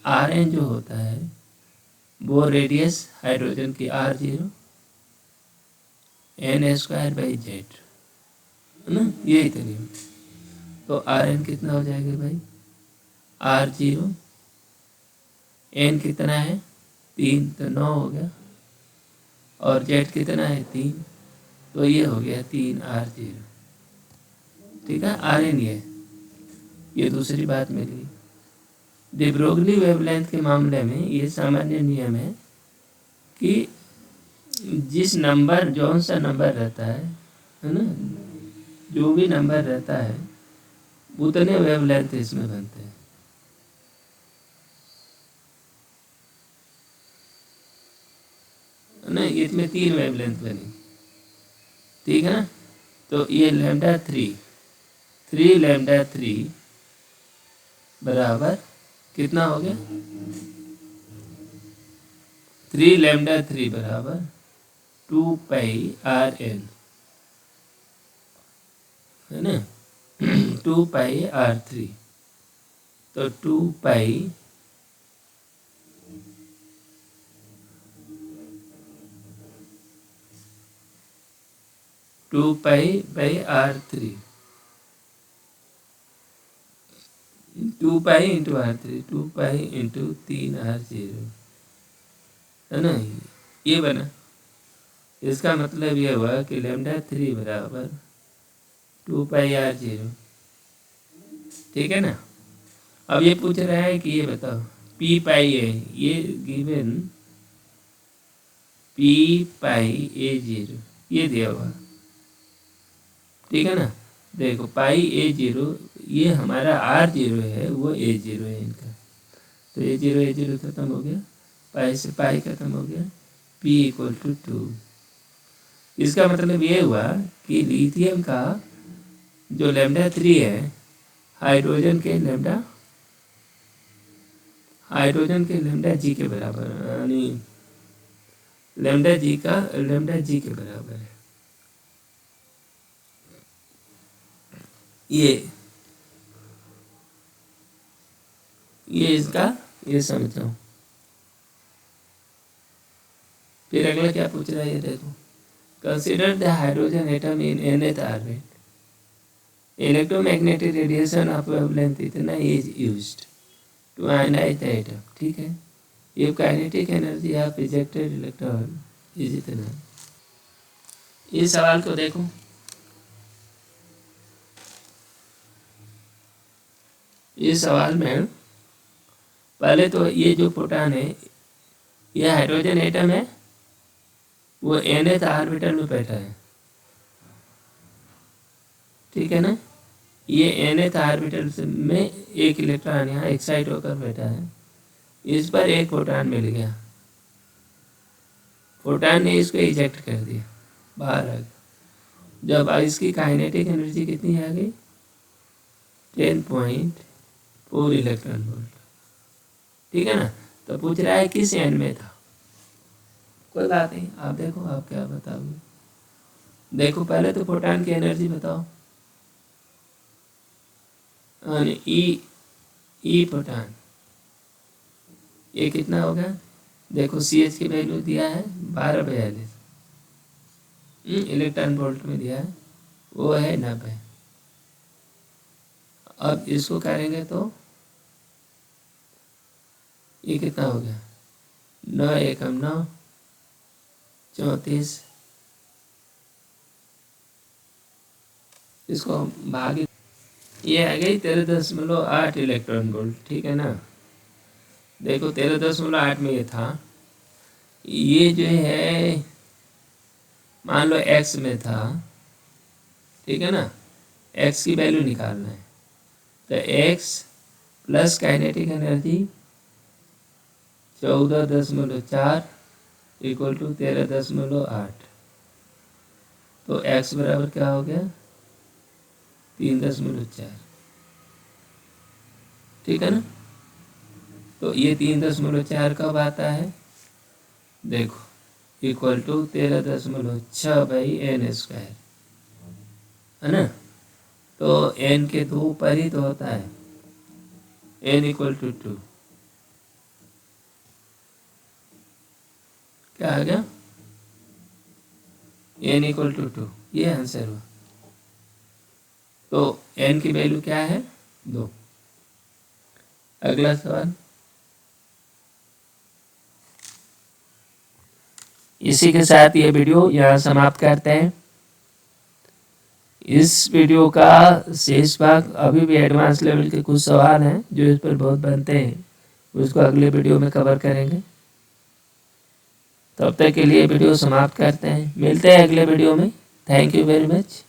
Rn जो होता है वो रेडियस हाइड्रोजन की R0 n²/z, है ना, यही तो नहीं। तो Rn कितना हो जाएगा भाई, R0, n कितना है 3, तो 9 हो गया, और z कितना है 3, तो ये हो गया 3R0, ठीक है। Rn ये दूसरी बात मिली। de Broglie वेवलेंथ के मामले में ये सामान्य नियम है कि जिस नंबर, जौन सा नंबर रहता है ना, जो भी नंबर रहता है उतने वेवलेंथ इसमें बनते हैं, ना। इसमें 3 वेवलेंथ बनी, ठीक है ना। तो ये λ3 बराबर कितना हो गया, 3λ3 बराबर 2πRn, है ना, 2πR3, तो 2π/R3, 2π×R3, 2π×3R0, है ना, ये बना। इसका मतलब ये हुआ कि λ3 बराबर 2πR0, ठीक है ना। अब ये पूछ रहा है कि ये बताओ p/a, ये गिवन p/a0 ये दिया हुआ, ठीक है ना। देखो πa0, ये हमारा R0 है, वो a0 है इनका, तो a0 खत्म हो गया, पाई से पाई खत्म हो गया, p=2। इसका मतलब ये हुआ कि लिथियम का जो λ3 है, हाइड्रोजन के λg के बराबर, यानी λg के बराबर है। ये इसका ये समझो, फिर अगला क्या पूछ रहा है ये देखो, consider the hydrogen atom in nth orbit, electromagnetic radiation of wavelength इतना is used to ionize the atom, ठीक है। ये kinetic energy of ejected electron is इतना। इस सवाल को देखो, इस सवाल में पहले तो ये जो प्रोटॉन है, ये हाइड्रोजन एटम है, वो nth ऑर्बिटल में बैठा है, ठीक है ना। ये nth ऑर्बिटल में एक इलेक्ट्रॉन यहाँ एक्साइट होकर बैठा है, इस पर एक प्रोटॉन मिल गया, प्रोटॉन ने इसको इजेक्ट कर दिया, बाहर आ गया। जब इसकी काइनेटिक एनर्जी कितनी आ गई, 10.4 इलेक्ट्रॉन वोल्ट, ठीक है ना। तो पूछ रहा है किस एन में था, कोई बात नहीं, आप देखो आप क्या बताओगे। देखो पहले तो प्रोटॉन की एनर्जी बताओ, ई प्रोटॉन ये कितना होगा, देखो CH की वैल्यू दिया है 1242, इलेक्ट्रॉन वोल्ट में दिया है, वो है 90। अब इसको करेंगे तो ये कितना हो गया, 9 एकम 9, 34, इसको भागे, ये आ गई 13.8 इलेक्ट्रॉन वोल्ट, ठीक है ना। देखो 13.8 में ये था, ये जो है मान लो x में था, ठीक है ना, x की वैल्यू निकालना है, तो x plus kinetic energy 14.4 equal to 13.8, तो x बराबर क्या हो गया 3.4, ठीक है ना। तो ये 3.4 कब आता है, देखो इक्वल टू 13.6/n², है ना। तो n के 2 पर ही तो होता है, n इक्वल टू 2, क्या आ गया, n इक्वल टू 2, ये आंसर हुआ। तो n की वैल्यू क्या है 2। अगला सवाल, इसी के साथ ये वीडियो यहाँ समाप्त करते हैं। इस वीडियो का शेष भाग, अभी भी एडवांस लेवल के कुछ सवाल हैं जो इस पर बहुत बनते हैं, उसको अगले वीडियो में कवर करेंगे। तब तक के लिए वीडियो समाप्त करते हैं, मिलते हैं अगले वीडियो में। Thank you very much.